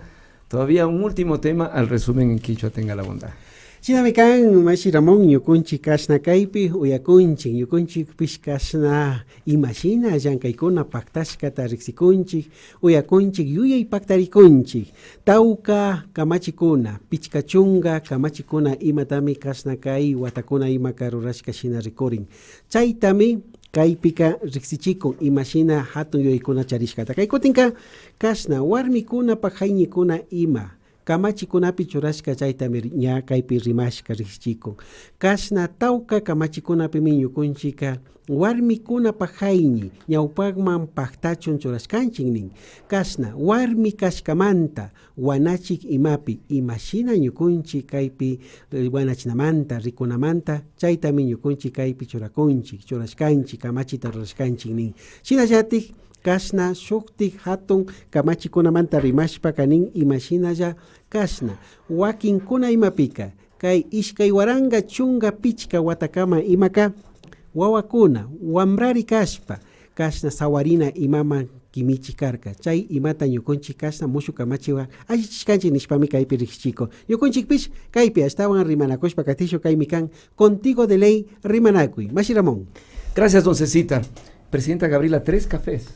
todavía un último tema al resumen en quichua, tenga la bondad. Sinabikan Mashi Ramón yukunchi kashna kaypi uyakunchi yukunchi pish kashna imashina llankaykuna paktashkata riksikunchi uyakunchi yuyay paktarikunchi tauka kamachikuna pichkachunga kamachikuna imatami kashna kay watakuna ima karurashka shina rikurin chaytami kaypika riksichikun imashina hatun yuyaykuna charishkata kaykutinka kashna warmikuna pakhaykuna ima kamachikunapi churashka chaytami ña kaypi rimashka riqchikun kashna tawka kamachikunapi miñukunchika warmikuna paqayñi ñawpakman paktachun churashkanchik nin kashna warmi kashkamanta wanachik imapi imashina ñukunchik kaypi wanachinamanta rikunamanta chaytami ñukunchik kaypi churakunchik churashkanchik kamachita rurashkanchik nin shinallatik kashna shuktik hatun kamachikunamanta rimashpa kanin imashinalla kashna wakinkuna imapika kay ishkay waranga chunga pichka watakama imaka wawakuna wamrari kashpa kashna sawarina imaman kimichi karka chay imata ñukunchik kashna mushu kamachiwa allichishkanchik nishpami kaypi riqchiko ñukunchik pish kaypi ashtawan rimanakushpa katishu kaymi kan contigo de ley rimanakuy Mashi Ramón. Gracias, don Cecita. Presidenta Gabriela, 3 cafés.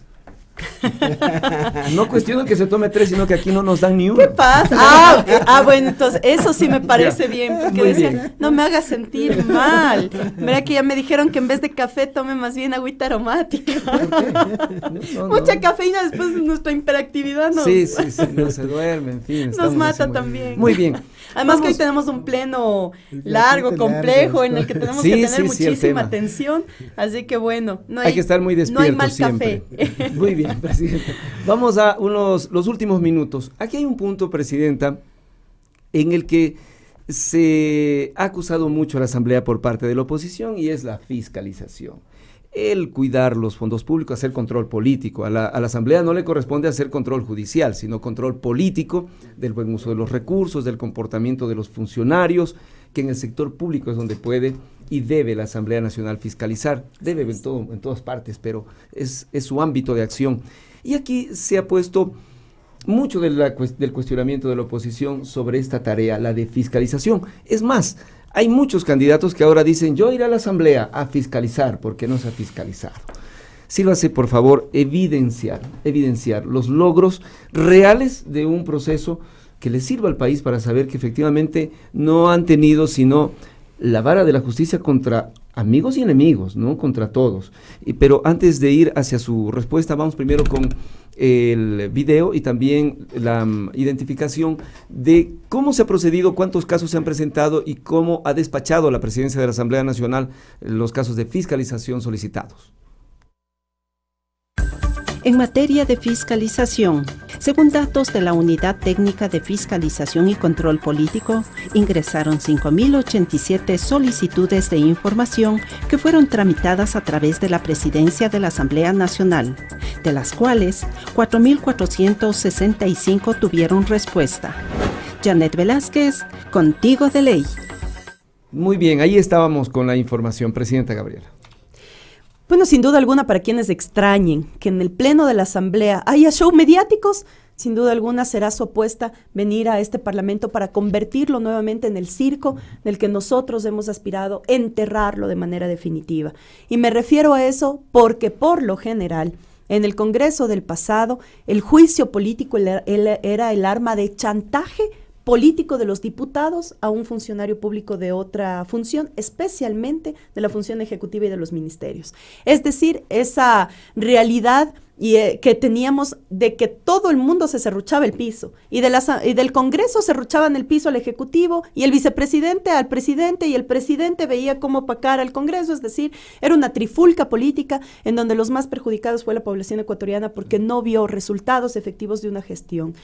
No cuestiono que se tome 3, sino que aquí no nos dan ni uno. ¿Qué pasa? Bueno, entonces eso sí me parece bien, porque Muy decían, bien. no me hagas sentir mal. Mira que ya me dijeron que en vez de café tome más bien agüita aromática. No, Mucha cafeína después de nuestra hiperactividad nos, Sí, no se duerme, en fin. nos estamos mata así también. Muy bien. Además que Vamos. hoy tenemos un pleno El largo, platito complejo, largo. en el que tenemos Sí, que tener sí, el muchísima tema. atención. Así que bueno, no Hay que estar muy no hay despierto mal siempre. café. Muy bien, Presidenta. Vamos a los últimos minutos. Aquí hay un punto, Presidenta, en el que se ha acusado mucho a la Asamblea por parte de la oposición, y es la fiscalización. El cuidar los fondos públicos, hacer control político. A la Asamblea no le corresponde hacer control judicial, sino control político del buen uso de los recursos, del comportamiento de los funcionarios, que en el sector público es donde puede y debe la Asamblea Nacional fiscalizar. Debe en todas partes, pero es su ámbito de acción. Y aquí se ha puesto mucho del cuestionamiento de la oposición sobre esta tarea, la de fiscalización. Es más, hay muchos candidatos que ahora dicen, yo iré a la Asamblea a fiscalizar, porque no se ha fiscalizado. Sírvase, por favor, evidenciar los logros reales de un proceso que le sirva al país para saber que efectivamente no han tenido sino la vara de la justicia contra amigos y enemigos, ¿no? Contra todos. Pero antes de ir hacia su respuesta, vamos primero con el video y también la identificación de cómo se ha procedido, cuántos casos se han presentado y cómo ha despachado la Presidencia de la Asamblea Nacional los casos de fiscalización solicitados. En materia de fiscalización, según datos de la Unidad Técnica de Fiscalización y Control Político, ingresaron 5.087 solicitudes de información que fueron tramitadas a través de la Presidencia de la Asamblea Nacional, de las cuales 4.465 tuvieron respuesta. Janet Velázquez, contigo de ley. Muy bien, ahí estábamos con la información, Presidenta Gabriela. Bueno, sin duda alguna, para quienes extrañen que en el pleno de la Asamblea haya show mediáticos, sin duda alguna será su apuesta venir a este Parlamento para convertirlo nuevamente en el circo del que nosotros hemos aspirado, enterrarlo de manera definitiva. Y me refiero a eso porque, por lo general, en el Congreso del pasado, el juicio político era el arma de chantaje político de los diputados a un funcionario público de otra función, especialmente de la función ejecutiva y de los ministerios. Es decir, esa realidad que teníamos de que todo el mundo se serruchaba el piso y del Congreso serruchaban el piso al Ejecutivo y el vicepresidente al presidente y el presidente veía cómo opacar al Congreso, es decir, era una trifulca política en donde los más perjudicados fue la población ecuatoriana porque no vio resultados efectivos de una gestión.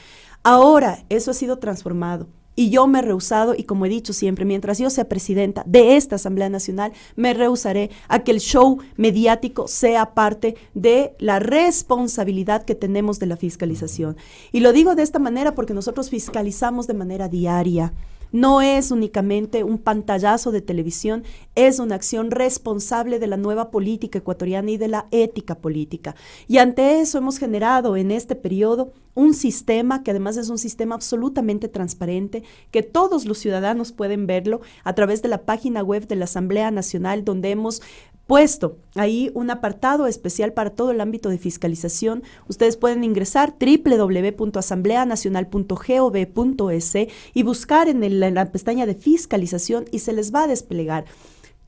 Ahora eso ha sido transformado. Y yo me he rehusado, y como he dicho siempre, mientras yo sea presidenta de esta Asamblea Nacional, me rehusaré a que el show mediático sea parte de la responsabilidad que tenemos de la fiscalización. Y lo digo de esta manera porque nosotros fiscalizamos de manera diaria. No es únicamente un pantallazo de televisión, es una acción responsable de la nueva política ecuatoriana y de la ética política. Y ante eso hemos generado en este periodo un sistema que además es un sistema absolutamente transparente, que todos los ciudadanos pueden verlo a través de la página web de la Asamblea Nacional, donde hemos puesto ahí un apartado especial para todo el ámbito de fiscalización. Ustedes pueden ingresar www.asambleanacional.gov.es y buscar en la pestaña de fiscalización y se les va a desplegar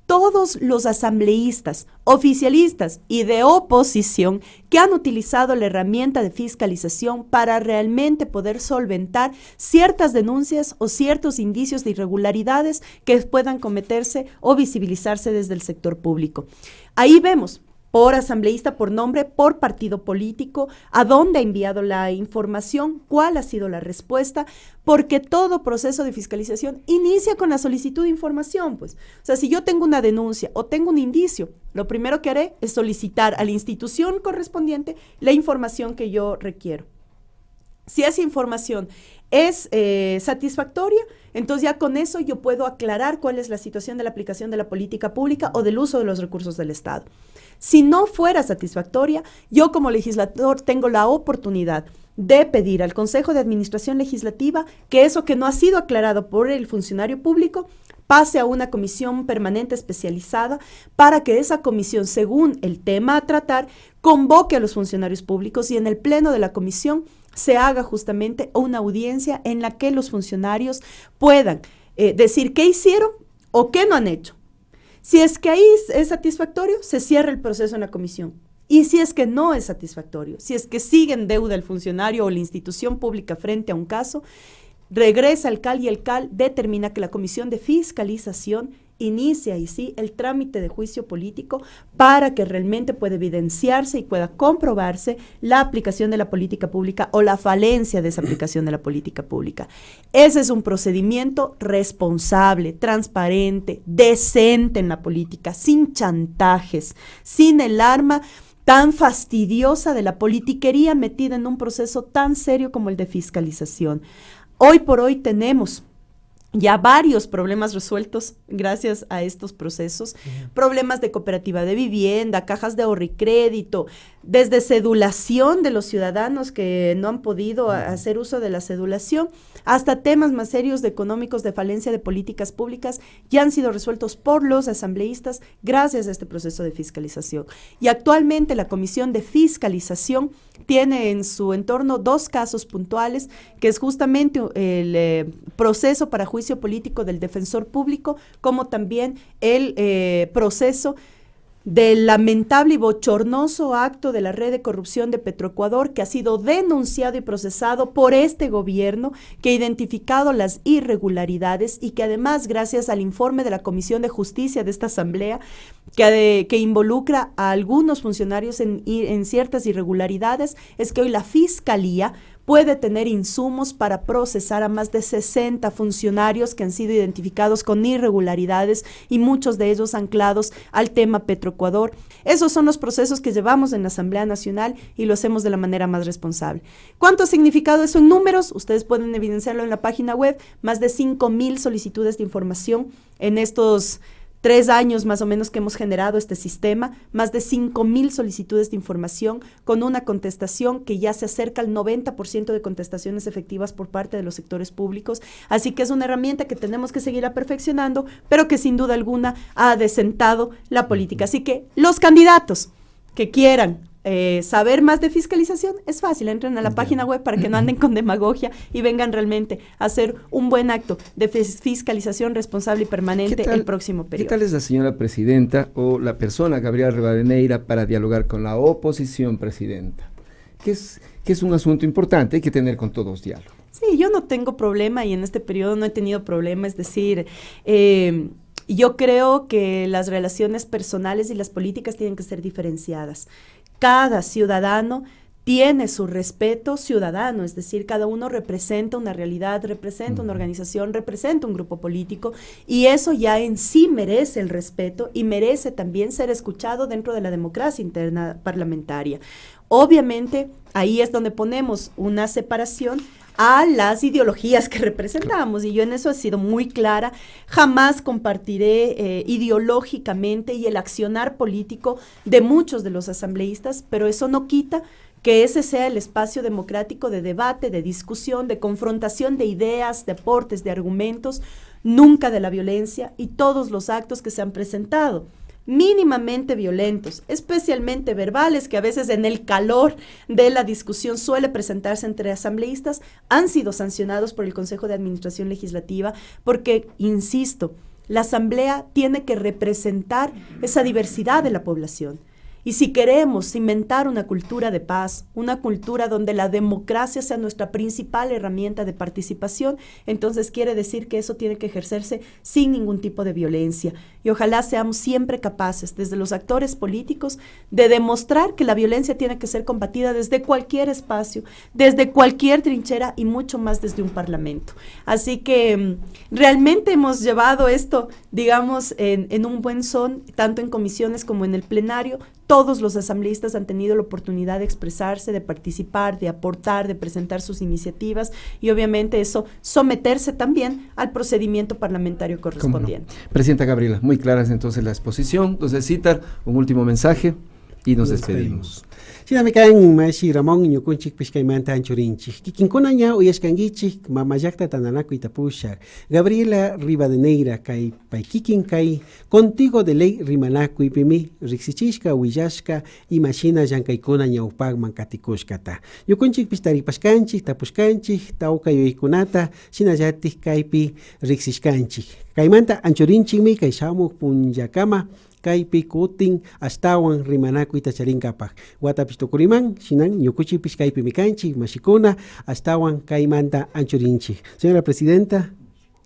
todos los asambleístas, oficialistas y de oposición que han utilizado la herramienta de fiscalización para realmente poder solventar ciertas denuncias o ciertos indicios de irregularidades que puedan cometerse o visibilizarse desde el sector público. Ahí vemos por asambleísta, por nombre, por partido político, a dónde ha enviado la información, cuál ha sido la respuesta, porque todo proceso de fiscalización inicia con la solicitud de información, pues. O sea, si yo tengo una denuncia o tengo un indicio, lo primero que haré es solicitar a la institución correspondiente la información que yo requiero. Si esa información es satisfactoria, entonces ya con eso yo puedo aclarar cuál es la situación de la aplicación de la política pública o del uso de los recursos del Estado. Si no fuera satisfactoria, yo como legislador tengo la oportunidad de pedir al Consejo de Administración Legislativa que eso que no ha sido aclarado por el funcionario público pase a una comisión permanente especializada para que esa comisión, según el tema a tratar, convoque a los funcionarios públicos y en el pleno de la comisión se haga justamente una audiencia en la que los funcionarios puedan decir qué hicieron o qué no han hecho. Si es que ahí es satisfactorio, se cierra el proceso en la comisión. Y si es que no es satisfactorio, si es que sigue en deuda el funcionario o la institución pública frente a un caso, regresa al CAL y el CAL determina que la comisión de fiscalización inicia ahí sí el trámite de juicio político para que realmente pueda evidenciarse y pueda comprobarse la aplicación de la política pública o la falencia de esa aplicación de la política pública. Ese es un procedimiento responsable, transparente, decente en la política, sin chantajes, sin el arma tan fastidiosa de la politiquería metida en un proceso tan serio como el de fiscalización. Hoy por hoy tenemos ya varios problemas resueltos gracias a estos procesos, problemas de cooperativa de vivienda, cajas de ahorro y crédito, desde cedulación de los ciudadanos que no han podido hacer uso de la cedulación, hasta temas más serios de económicos de falencia de políticas públicas, ya han sido resueltos por los asambleístas gracias a este proceso de fiscalización. Y actualmente la Comisión de Fiscalización tiene en su entorno 2 casos puntuales, que es justamente el proceso para juicio político del defensor público, como también el proceso del lamentable y bochornoso acto de la red de corrupción de Petroecuador, que ha sido denunciado y procesado por este gobierno, que ha identificado las irregularidades y que además, gracias al informe de la Comisión de Justicia de esta Asamblea, que involucra a algunos funcionarios en ciertas irregularidades, es que hoy la Fiscalía puede tener insumos para procesar a más de 60 funcionarios que han sido identificados con irregularidades y muchos de ellos anclados al tema Petroecuador. Esos son los procesos que llevamos en la Asamblea Nacional y lo hacemos de la manera más responsable. ¿Cuánto ha significado eso en números? Ustedes pueden evidenciarlo en la página web, más de 5,000 solicitudes de información en estos 3 años más o menos que hemos generado este sistema, más de 5,000 solicitudes de información con una contestación que ya se acerca al 90% de contestaciones efectivas por parte de los sectores públicos. Así que es una herramienta que tenemos que seguir perfeccionando, pero que sin duda alguna ha desentado la política. Así que los candidatos que quieran saber más de fiscalización, es fácil, entren a la página web para que no anden con demagogia y vengan realmente a hacer un buen acto de fiscalización responsable y permanente el próximo periodo. ¿Qué tal es la señora presidenta o la persona Gabriela Rivadeneira para dialogar con la oposición, presidenta? Que es un asunto importante, hay que tener con todos diálogo. Sí, yo no tengo problema y en este periodo no he tenido problema, es decir, yo creo que las relaciones personales y las políticas tienen que ser diferenciadas. Cada ciudadano tiene su respeto ciudadano, es decir, cada uno representa una realidad, representa una organización, representa un grupo político y eso ya en sí merece el respeto y merece también ser escuchado dentro de la democracia interna parlamentaria. Obviamente, ahí es donde ponemos una separación a las ideologías que representamos y yo en eso he sido muy clara, jamás compartiré ideológicamente y el accionar político de muchos de los asambleístas, pero eso no quita que ese sea el espacio democrático de debate, de discusión, de confrontación de ideas, de aportes, de argumentos, nunca de la violencia y todos los actos que se han presentado mínimamente violentos, especialmente verbales, que a veces en el calor de la discusión suele presentarse entre asambleístas, han sido sancionados por el Consejo de Administración Legislativa porque, insisto, la asamblea tiene que representar esa diversidad de la población. Y si queremos cimentar una cultura de paz, una cultura donde la democracia sea nuestra principal herramienta de participación, entonces quiere decir que eso tiene que ejercerse sin ningún tipo de violencia. Y ojalá seamos siempre capaces, desde los actores políticos, de demostrar que la violencia tiene que ser combatida desde cualquier espacio, desde cualquier trinchera y mucho más desde un parlamento. Así que realmente hemos llevado esto, digamos, en un buen son, tanto en comisiones como en el plenario. Todos los asambleístas han tenido la oportunidad de expresarse, de participar, de aportar, de presentar sus iniciativas y obviamente eso someterse también al procedimiento parlamentario correspondiente. No. Presidenta Gabriela, muy clara es entonces la exposición. Entonces, Citar, un último mensaje y nos despedimos. Sinamikan Mashi Ramón Ñukunchik Pishkaimanta Anchurinchik. Kikinkunaña Uyashkangichik Mamayakta Tananaku Itapushak. Gabriela Rivadeneira Kai Paikikin Kai Contigo de Ley Rimanaku Ipimi Rixichishka Uyashka y Mashina Yankaikuna Ñaupagman Katikushkata. Ñukunchik Pistaripashkanchik Tapushkanchik Tauka Yoikunata Shinayatik Kaipi Rixishkanchik. Kaimanta Anchurinchikmi Kai Shamuk Punyakama Kaipi kutin astawan rimanaku itacharinkapaj. Watapistokurimán, shinan ñukuchipis kaipi mikanchi, mashikuna, astawan kaimanta anchurinchi. Señora Presidenta,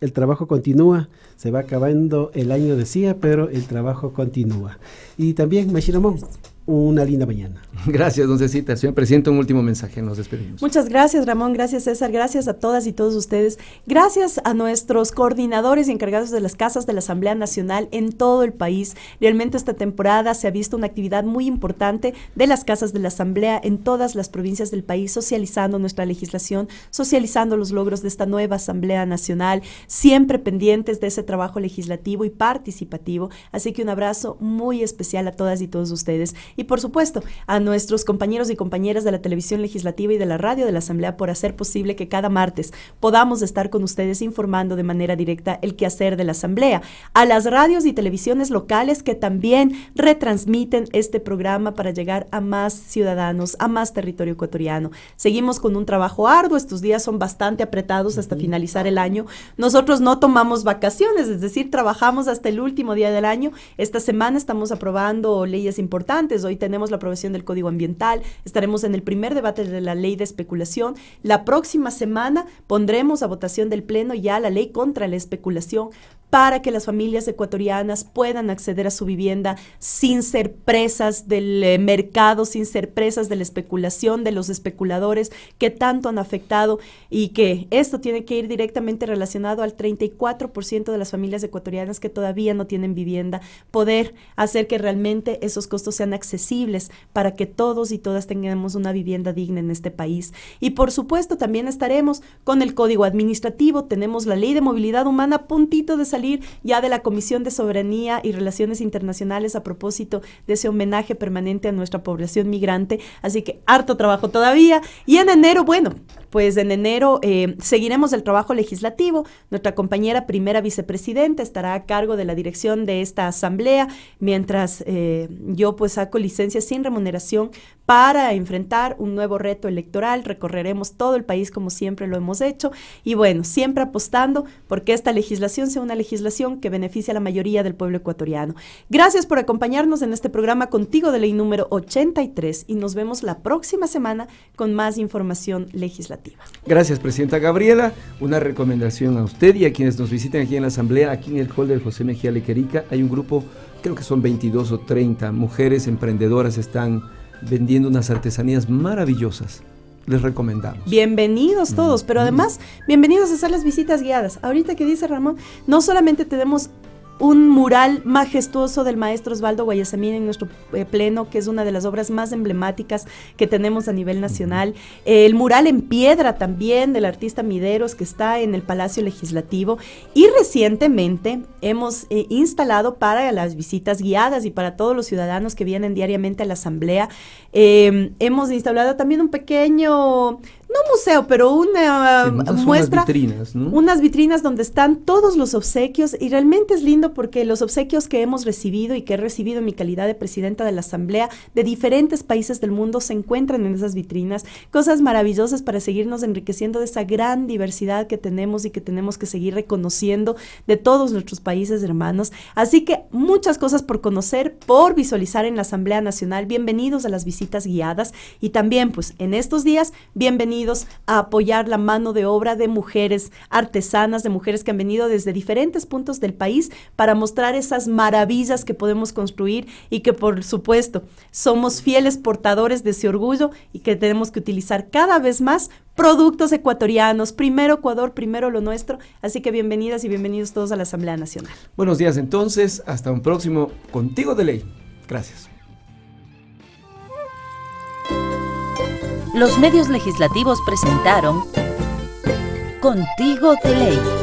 el trabajo continúa, se va acabando el año decía, pero el trabajo continúa. Y también, Mashiramón, una linda mañana. Gracias, don Cecita. Señor Presidente, un último mensaje, nos despedimos. Muchas gracias, Ramón, gracias, César, gracias a todas y todos ustedes, gracias a nuestros coordinadores y encargados de las casas de la Asamblea Nacional en todo el país. Realmente esta temporada se ha visto una actividad muy importante de las casas de la Asamblea en todas las provincias del país, socializando nuestra legislación, socializando los logros de esta nueva Asamblea Nacional, siempre pendientes de ese trabajo legislativo y participativo. Así que un abrazo muy especial a todas y todos ustedes. Y por supuesto, a nuestros compañeros y compañeras de la televisión legislativa y de la radio de la Asamblea por hacer posible que cada martes podamos estar con ustedes informando de manera directa el quehacer de la Asamblea. A las radios y televisiones locales que también retransmiten este programa para llegar a más ciudadanos, a más territorio ecuatoriano. Seguimos con un trabajo arduo, estos días son bastante apretados hasta finalizar el año. Nosotros no tomamos vacaciones, es decir, trabajamos hasta el último día del año. Esta semana estamos aprobando leyes importantes. Hoy tenemos la aprobación del Código Ambiental, estaremos en el primer debate de la ley de especulación. La próxima semana pondremos a votación del Pleno ya la ley contra la especulación para que las familias ecuatorianas puedan acceder a su vivienda sin ser presas del mercado, sin ser presas de la especulación, de los especuladores que tanto han afectado y que esto tiene que ir directamente relacionado al 34% de las familias ecuatorianas que todavía no tienen vivienda, poder hacer que realmente esos costos sean accesibles para que todos y todas tengamos una vivienda digna en este país. Y por supuesto también estaremos con el Código Administrativo, tenemos la Ley de Movilidad Humana a puntito de salir salir ya de la Comisión de Soberanía y Relaciones Internacionales a propósito de ese homenaje permanente a nuestra población migrante, así que harto trabajo todavía. Y en enero, bueno, pues en enero seguiremos el trabajo legislativo. Nuestra compañera primera vicepresidenta estará a cargo de la dirección de esta asamblea, mientras yo pues saco licencia sin remuneración para enfrentar un nuevo reto electoral. Recorreremos todo el país como siempre lo hemos hecho y bueno, siempre apostando porque esta legislación sea una legislación que beneficie a la mayoría del pueblo ecuatoriano. Gracias por acompañarnos en este programa Contigo de Ley número 83 y nos vemos la próxima semana con más información legislativa. Gracias, Presidenta Gabriela. Una recomendación a usted y a quienes nos visiten aquí en la Asamblea, aquí en el hall del José Mejía Lequerica. Hay un grupo, creo que son 22 o 30 mujeres emprendedoras, están vendiendo unas artesanías maravillosas. Les recomendamos. Bienvenidos todos, pero además, bienvenidos a hacer las visitas guiadas. Ahorita que dice Ramón, no solamente tenemos un mural majestuoso del maestro Osvaldo Guayasamín en nuestro pleno, que es una de las obras más emblemáticas que tenemos a nivel nacional. El mural en piedra también del artista Mideros, que está en el Palacio Legislativo. Y recientemente hemos instalado para las visitas guiadas y para todos los ciudadanos que vienen diariamente a la Asamblea, hemos instalado también un pequeño... no museo, pero una muestra, unas vitrinas, ¿no? Unas vitrinas donde están todos los obsequios y realmente es lindo porque los obsequios que hemos recibido y que he recibido en mi calidad de presidenta de la Asamblea de diferentes países del mundo se encuentran en esas vitrinas, cosas maravillosas para seguirnos enriqueciendo de esa gran diversidad que tenemos y que tenemos que seguir reconociendo de todos nuestros países hermanos. Así que muchas cosas por conocer, por visualizar en la Asamblea Nacional. Bienvenidos a las visitas guiadas y también pues en estos días, bienvenidos a apoyar la mano de obra de mujeres artesanas, de mujeres que han venido desde diferentes puntos del país para mostrar esas maravillas que podemos construir y que por supuesto somos fieles portadores de ese orgullo y que tenemos que utilizar cada vez más productos ecuatorianos. Primero Ecuador, primero lo nuestro. Así que bienvenidas y bienvenidos todos a la Asamblea Nacional. Buenos días entonces, hasta un próximo Contigo de Ley. Gracias. Los medios legislativos presentaron Contigo de Ley.